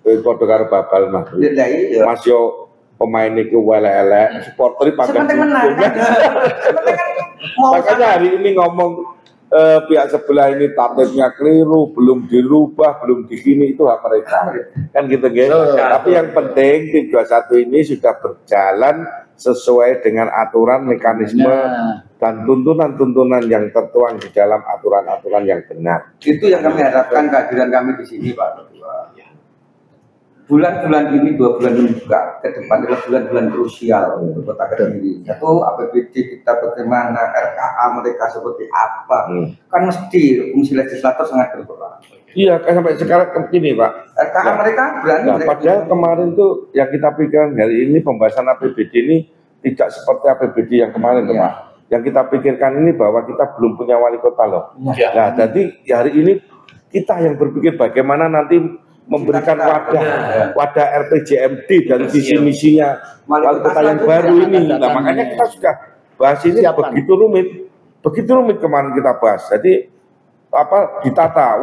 Padha karo babal mah. Ya iya. Mas yo pemain iku elek-elek, supporter pangkat. Sepenting menang. Kan? Sepenting kan mau Makanya hari ini ngomong pihak sebelah ini tatipnya keliru, belum dirubah, belum digini, itu hak mereka. Kan gitu guys. Tapi yang penting tim 21 ini sudah berjalan sesuai dengan aturan, mekanisme dan tuntunan-tuntunan yang tertuang di dalam aturan-aturan yang benar. itu yang kami harapkan kehadiran kami di sini Pak Ketua. Bulan-bulan ini, 2 bulan ini juga ke depan adalah bulan-bulan krusial untuk Kota Kediri. Satu, APBD kita bagaimana, RKA mereka seperti apa. Kan mesti fungsi legislator sangat berperan. Iya, kan sampai sekarang begini Pak. RKA mereka berani. Nah, padahal kemarin tuh yang kita pikirkan hari ini pembahasan APBD ini tidak seperti APBD yang kemarin Pak. Yang kita pikirkan ini bahwa kita belum punya wali kota loh. Nah, jadi hari ini kita yang berpikir bagaimana nanti memberikan wadah RPJMD dari visi misinya wali kota yang baru ini. Nah, makanya kita sudah bahas ini begitu rumit kemarin kita bahas. Jadi apa ditata,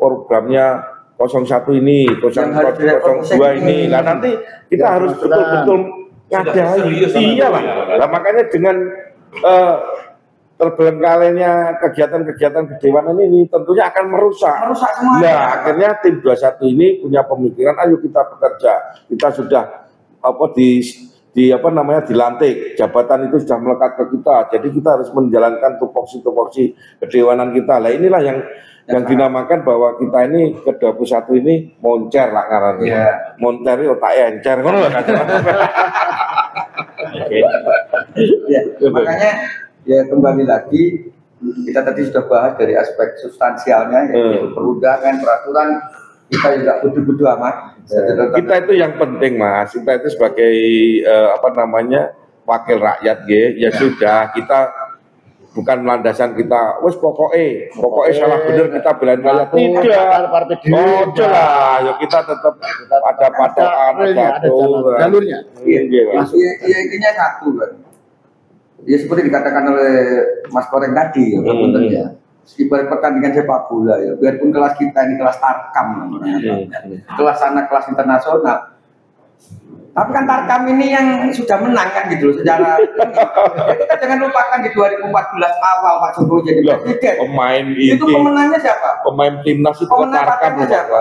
programnya 01 ini, 02 ini. Nah, nanti kita harus betul-betul ngadai. Iyalah. Nah, makanya dengan terbengkalainya kegiatan-kegiatan kedewanan ini tentunya akan merusak semua. Nah, akhirnya tim 21 ini punya pemikiran, ayo kita bekerja. Kita sudah dilantik, jabatan itu sudah melekat ke kita. Jadi kita harus menjalankan tupoksi kedewanan kita. Lah inilah yang dinamakan bahwa kita ini ke-21 ini moncer lah karena moncer itu otak encer ngono lah. Makanya ya kembali lagi kita tadi sudah bahas dari aspek substansialnya yaitu perundangan, peraturan, kita juga butuh amat. Kita itu yang penting Mas, kita itu sebagai wakil rakyat ya sudah, kita bukan landasan kita wes pokoknya salah bener kita belain rakyat, tidak lah ya kita tetap ada patokan, ada jalurnya. Intinya satu kan. Ya seperti dikatakan oleh Mas Koreng tadi, ya, ibarat pertandingan sepak bola ya, biarpun kelas kita ini kelas tarkam, kelas sana kelas internasional, tapi kan tarkam ini yang sudah menang kan gitu loh secara. Ya, kita jangan lupakan di 2014 awal Pak Jokowi jadi presiden. Pemain itu pemenangnya siapa? Pemain timnas itu tarkam siapa?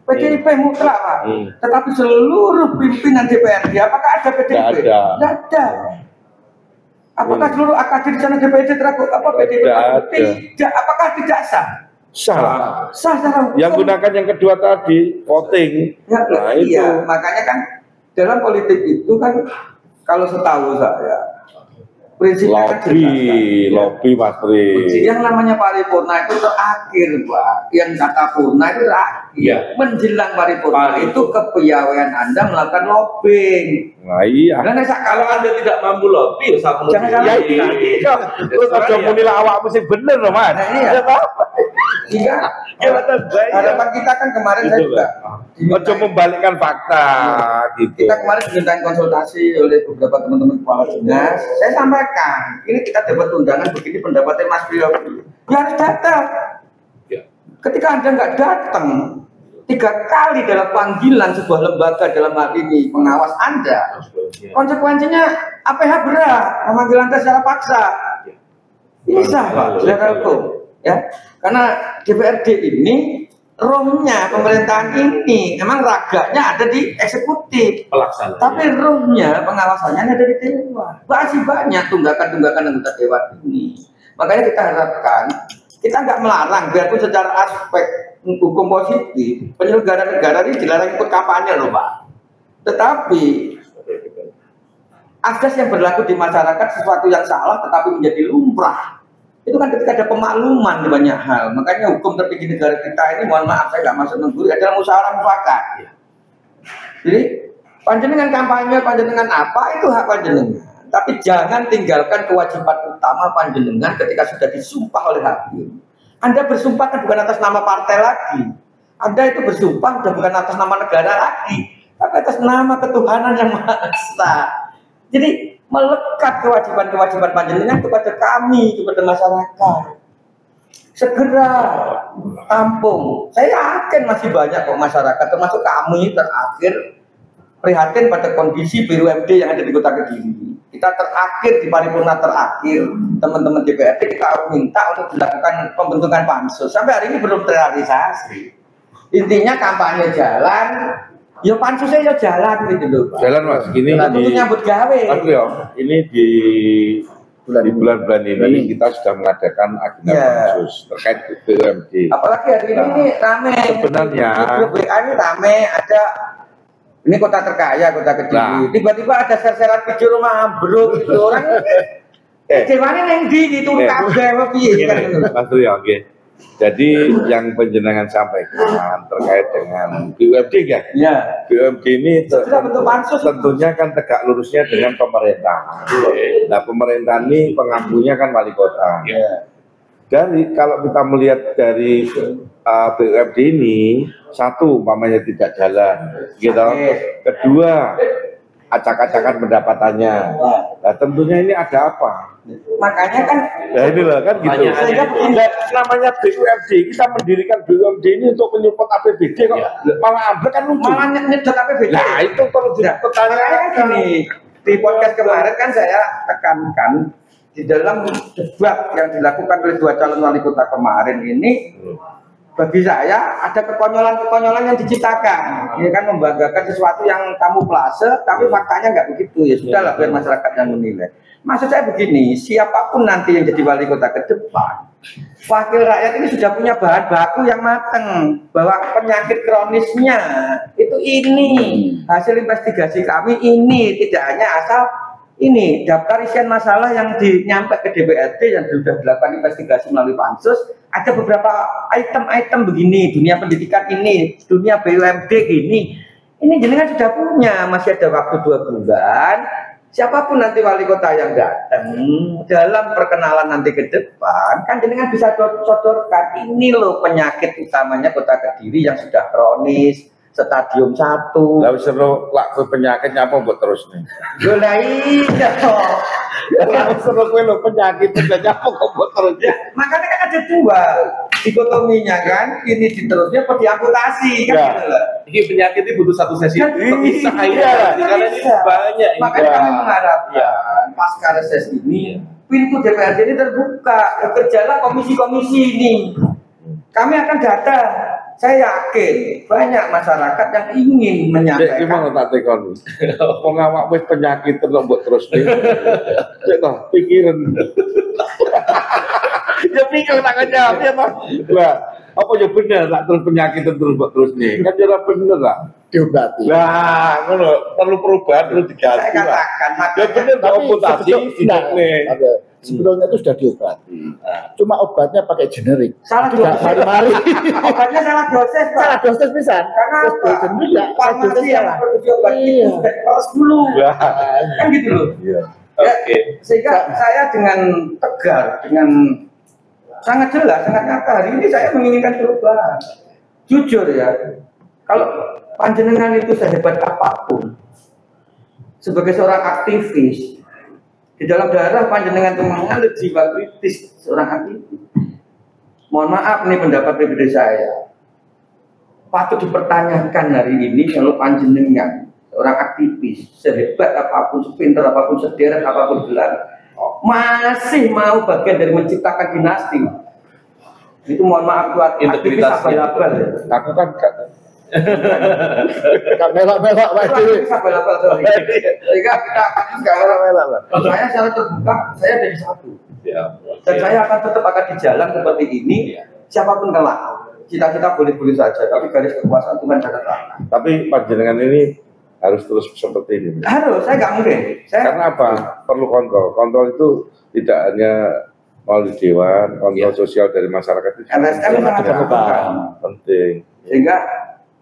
PDIP mutlak Pak. Tetapi seluruh pimpinan DPRD, apakah ada PDIP? Tidak ada. Apakah seluruh AKD di sana DPRD teraku apa PDIP? Tidak. Apakah tidak sah? Sah secara hukum. Yang gunakan yang kedua tadi voting. Ya, nah, iya, makanya kan dalam politik itu kan kalau setahu saya prinsipnya lobby Mas Pri. Yang namanya paripurna itu terakhir Pak. Yang kata purna itu terakhir. Menjelang paripurna itu kepiawaian Anda melakukan lobbying. Nah iya. Dan kalau Anda tidak mampu lobby, jangan salah. Terus aja munilah awakmu sing bener loh Mas. Iya. Harapan kita kan kemarin saya juga ojo membalikkan fakta gitu. Kita kemarin dimintain konsultasi oleh beberapa teman-teman kepala dinas. Saya sampaikan, ini kita dapat undangan begini pendapatnya Mas Priyo. Ya harus datang. Ketika Anda nggak datang 3 kali dalam panggilan sebuah lembaga dalam hal ini pengawas Anda, konsekuensinya APH berat, memanggil Anda secara paksa. Bisa Pak, secara hukum. Ya, karena DPRD ini rohnya pemerintahan ini memang raganya ada di eksekutif, tapi rohnya pengawasannya ada di dewan. Masih banyak tunggakan anggota dewan ini. Makanya kita harapkan kita nggak melarang, biarpun secara aspek hukum positif penyelenggara negara ini dilarang ikut kampanye loh Pak. Tetapi asas yang berlaku di masyarakat sesuatu yang salah tetapi menjadi lumrah. Itu kan ketika ada pemakluman di banyak hal. Makanya hukum tertinggi negara kita ini, mohon maaf saya nggak masuk mengguri, adalah musyawarah mufakat. Jadi panjenengan kampanye, panjenengan apa itu hak panjenengan. Tapi jangan tinggalkan kewajiban utama panjenengan ketika sudah disumpah oleh hakim. Anda bersumpah kan bukan atas nama partai lagi. Anda itu bersumpah sudah bukan atas nama negara lagi, tapi atas nama ketuhanan yang Maha Esa. Jadi melekat kewajiban-kewajiban panjenengan kepada kami, kepada masyarakat. Segera tampung. Saya yakin masih banyak kok masyarakat, termasuk kami terakhir prihatin pada kondisi BUMD yang ada di Kota Kediri. Kita terakhir di paripurna terakhir, teman-teman DPRD kita minta untuk dilakukan pembentukan pansus. Sampai hari ini belum terrealisasi. Intinya kampanye jalan, ya pansusnya ya jalan gitu loh, Pak. Jalan Mas, gini untuk nyambut gawe. Mas Leo, ini di bulan-bulan ini kita sudah mengadakan agenda pansus terkait BUMD. Apalagi hari ini rame. Sebenarnya di grup WA ini rame, ada ini kota terkaya, Kota Kediri. Tiba-tiba ada ser-seran video rumah ambruk gitu orang. Gimana neng di gitu kabeh piye kan gitu. Mas Leo, oke. Jadi yang penjenengan sampaikan terkait dengan BUMD ya, BUMD ini tentunya kan tegak lurusnya dengan pemerintah. Nah pemerintah ini pengakunya kan wali kota. Dari kalau kita melihat dari BUMD ini, satu umpamanya tidak jalan, gitu. Kedua acak-acakan pendapatannya. Nah tentunya ini ada apa? Makanya kan, nah inilah kan gitu. Namanya BUMD, kita mendirikan BUMD ini untuk menyupport APBD kok malah ambruk kan lucu. Malah nyedot APBD. Nah itu perlu dipertanyakan kan gini. Di podcast kemarin kan saya tekankan di dalam debat yang dilakukan oleh dua calon wali kota kemarin ini, bagi saya ada kekonyolan-kekonyolan yang diciptakan. Ini kan membanggakan sesuatu yang kamu plase, tapi faktanya nggak begitu. Ya sudahlah, biar masyarakat yang menilai. Maksud saya begini, siapapun nanti yang jadi wali kota ke depan, wakil rakyat ini sudah punya bahan baku yang matang, bahwa penyakit kronisnya itu ini, hasil investigasi kami ini, tidak hanya asal ini daftar isian masalah yang nyampe ke DPRD yang sudah dilakukan investigasi melalui pansus. Ada beberapa item-item begini, dunia pendidikan ini, dunia BUMD ini jenengan sudah punya, masih ada waktu 2 bulan. Siapapun nanti wali kota yang datang dalam perkenalan nanti ke depan, kan jenengan bisa sodorkan ini loh penyakit utamanya Kota Kediri yang sudah kronis, stadium 1. Lalu seru laku penyakitnya apa buat terus nih? Gulai Lalu seru kue lo penyakit apa kok buat terus? Makanya kan ada 2 dikotominya kan, ini diterusnya apa diamputasi kan gitu loh. Ini penyakit ini butuh satu sesi terpisah karena ini banyak. Makanya kami mengharapkan pasca reses ini pintu DPRD ini terbuka, bekerjalah komisi-komisi ini. Kami akan datang. Saya yakin banyak masyarakat yang ingin menyampaikan. Gimana tak tekon? Pengawak wis penyakit terus buat terus nih. Cek toh pikiran. Ya pikir tak jawab ya Mas. Lah, apa ya bener tak terus penyakit terus buat terus nih. Kan jera bener lah. Diobati. Lah, ngono perlu perubahan perlu diganti. Saya katakan ya bener amputasi tidak nih. Sebelumnya itu sudah diobati. Cuma obatnya pakai generik. Salah dosis. Mari-mari. Obatnya salah dosis, Pak. Salah dosis bisa. Karena farmasi yang produksi obat itu sudah keras dulu. Kan gitu loh. Iya. Ya, sehingga saya dengan tegar, dengan sangat jelas, sangat nyata hari ini saya menginginkan perubahan. Jujur ya, kalau panjenengan itu sehebat apapun, sebagai seorang aktivis, di dalam darah panjenengan itu mengalir jiwa kritis seorang aktivis. Mohon maaf nih pendapat pribadi saya, patut dipertanyakan hari ini kalau panjenengan seorang aktivis, sehebat apapun, sepintar apapun, sederet apapun gelar, masih mau bagian dari menciptakan dinasti. Itu mohon maaf buat aktivis abal-abal ya. Aku kan melak-melak abal-abal sorry. Sehingga kita nggak melak-melak. Saya secara terbuka, saya dari satu. Dan saya akan tetap di jalan seperti ini. Siapapun kelak, cita-cita boleh-boleh saja, tapi garis kekuasaan Tuhan jaga tangan. tapi panjenengan ini harus terus seperti ini? Harus, saya nggak mungkin. Karena apa? Perlu kontrol. Kontrol itu tidak hanya melalui dewan, kontrol sosial dari masyarakat itu LSM sangat diperlukan. Penting. Sehingga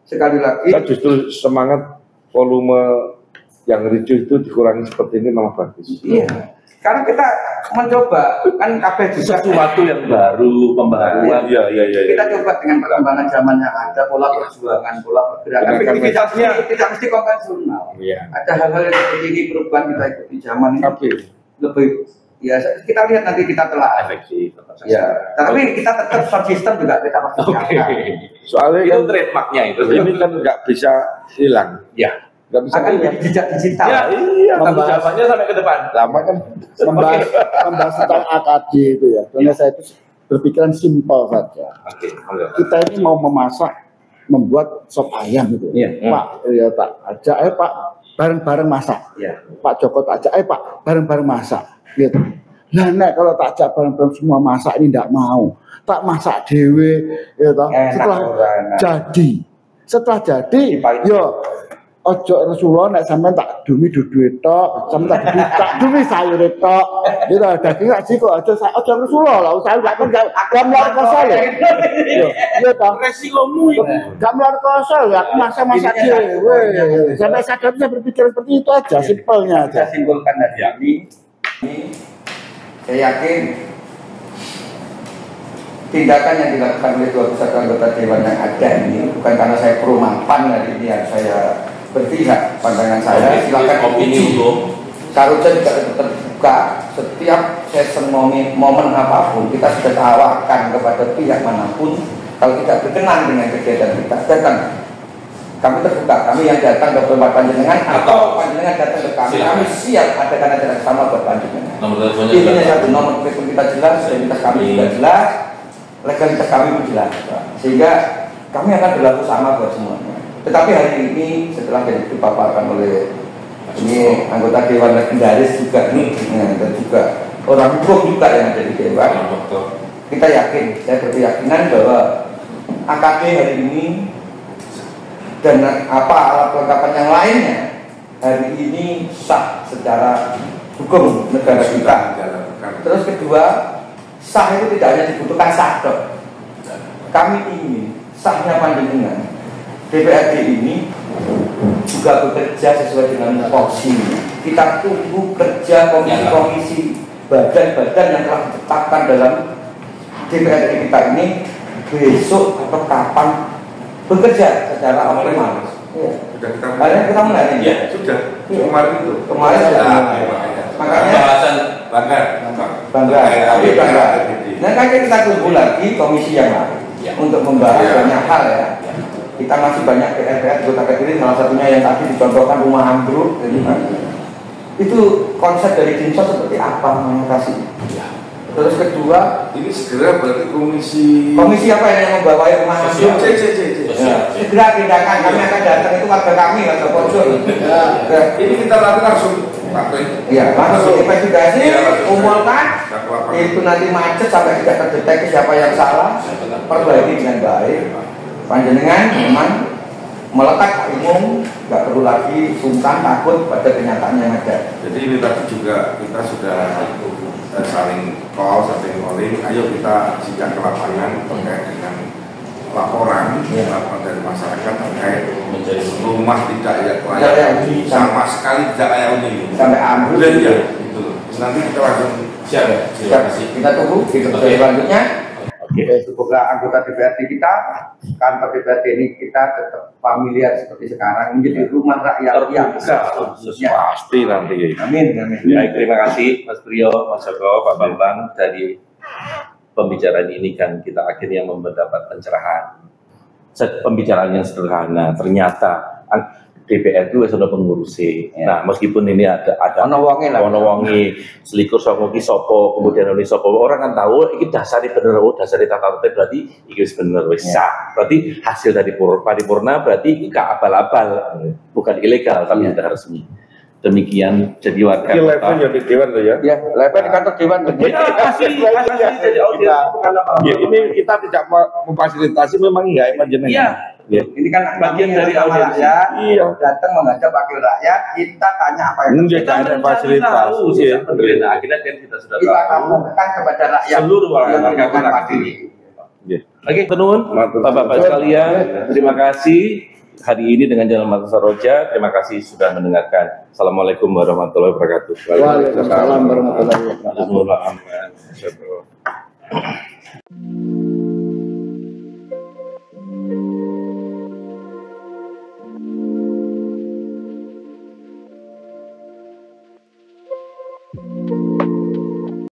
sekali lagi, Saya justru semangat volume yang ricuh itu dikurangi seperti ini malah bagus. iya. Karena kita mencoba, kan kabeh juga Sesuatu yang baru, pembaruan. Iya. kita coba dengan perkembangan zaman yang ada, pola perjuangan, pola pergerakan. Tapi Gunakan tidak mesti konvensional. Iya. Ada hal-hal yang seperti ini perubahan kita ikuti zaman ini Tapi lebih. Ya kita lihat nanti kita telah. Efektif. Ya, tapi kita tetap sound system juga kita pasti siapkan. soalnya Itu kan trademarknya itu. ini kan nggak bisa hilang, Ya. nggak bisa Akan hilang. jadi jejak digital. Ya, iya. Tanggung Membahas- jawabannya sampai ke depan. Lama kan membahas tentang AKD itu ya. Soalnya saya itu berpikiran simpel saja. Oke, monggo. Kita ini mau memasak, membuat sop ayam gitu. Iya. Pak, ya tak ajak, Pak bareng-bareng masak. Ya. Pak Joko tak ajak, Pak bareng-bareng masak. Gitu. Nah, nek kalau tak ajak bareng-bareng semua masak ini tidak mau. Tak masak dewe, ya toh. Enak, Setelah enak. jadi, Dipahit. yo ojo Rasulullah nek sampean tak dumi duduhe tok, sampean tak dumi sayur tok. Gitu, daging tak siko ojo Rasulullah lah, saya gak gamlar kosol ya. Iya toh. Resikomu itu. Gamlar kosol ya, aku masak dewe. Sampai sadar bisa berpikir seperti itu aja, simpelnya aja. Saya simpulkan dari ini saya yakin tindakan yang dilakukan oleh 21 anggota dewan yang ada ini bukan karena saya pro mampan hari ini yang saya berpihak, pandangan saya silakan opini hukum. Saroja juga tetap terbuka setiap session momen apapun kita sudah tawarkan kepada pihak manapun kalau tidak berkenan dengan kegiatan kita datang. Kami terbuka, kami yang datang ke tempat panjenengan atau panjenengan datang ke kami, kami siap adakan acara sama buat panjenengan. Nomor teleponnya Intinya berapa? satu, nomor telepon kita jelas, identitas kami juga jelas, legalitas kami pun jelas, sehingga kami akan berlaku sama buat semuanya. Tetapi hari ini setelah dipaparkan oleh ini anggota dewan legendaris juga nih, dan juga orang hukum juga yang ada di dewan, kita yakin, saya berkeyakinan bahwa AKD hari ini dan apa alat kelengkapan yang lainnya hari ini sah secara hukum negara kita. Terus kedua, sah itu tidak hanya dibutuhkan sah dok. Kami ingin sahnya panjenengan DPRD ini juga bekerja sesuai dengan porsi. Kita tunggu kerja komisi-komisi badan-badan yang telah ditetapkan dalam DPRD kita ini besok atau kapan bekerja secara optimal. Ya. sudah kita Ada kita mulai. Ya, sudah Iya. kemarin itu Kemarin sudah mulai. Makanya Pembahasan bangga bangga, tapi bangga. Nah, kan kita tunggu lagi komisi yang lain Ya. untuk membahas Ya. banyak hal ya. Kita masih banyak PR anggota KPD, salah satunya yang tadi dicontohkan rumah ambruk. Itu konsep dari Dinsos seperti apa mengatasi? Terus kedua, ini segera berarti komisi apa yang membawai rumah Sosial. ambruk? Ya. Segera tindakan, kami akan datang, itu warga kami, warga pojok. Ya. ini kita lakukan langsung Pak Teng. Iya, langsung investigasi, Iya, langsung. umumkan, Kita ke lapangan. itu nanti macet sampai tidak terdeteksi siapa yang salah, perbaiki dengan baik. Panjenengan memang melekat umum, nggak perlu lagi sungkan takut pada kenyataan yang ada. Jadi ini tadi juga kita sudah saling call, saling calling. Ayo kita sidang ke lapangan terkait dengan laporan dari masyarakat terkait mencari rumah tidak Tidak layak layak huni, huni. sama sekali tidak layak huni Sampai ambruk. Dan ya gitu loh. Nanti kita langsung siap ya. Terima kasih. Kita tunggu di Oke. selanjutnya. Oke. Semoga anggota DPRD kita, kantor DPRD ini kita tetap familiar seperti sekarang menjadi rumah rakyat yang Terbuka. pasti nanti. Amin, amin. Baik, terima kasih Mas Priyo, Mas Joko, Pak Bambang. Dari pembicaraan ini kan kita akhirnya mendapat pencerahan. Pembicaraan yang sederhana, ternyata DPR itu sudah pengurusi. Ya. Nah, meskipun ini ada Ono wonge lah. ono wongi, selikur sapa ki sapa, kemudian ini sapa, orang kan tahu iki dasare bener, dasare tata tertib berarti iki wis bener wis Ya. sah. Berarti hasil dari paripurna berarti iki gak abal-abal, bukan ilegal tapi Ya. sudah resmi. Demikian jadi warga Ini kota. level yang di dewan tuh ya. Ya, level di kantor dewan. Kasih jadi audiens bukan apa. Ya, ini kita tidak memfasilitasi memang ya panjenengan. Iya, Iya. Ini kan Bagian dari sama audiensi. rakyat, Iya. datang menghadap wakil rakyat, kita tanya apa yang Enggak Kita ada mencari fasilitas. tahu sih pemerintah. Akhirnya kan kita sudah kita tahu. kaburkan kepada rakyat. Seluruh warga yang kita menggunakan adili. Iya. Oke, tenun, Matur Bapak-Bapak suwun. sekalian, terima kasih hari ini dengan Jalan Mata Saroja. Terima kasih sudah mendengarkan. Assalamualaikum warahmatullahi wabarakatuh. Waalaikumsalam warahmatullahi wabarakatuh. Bismillahirrahmanirrahim.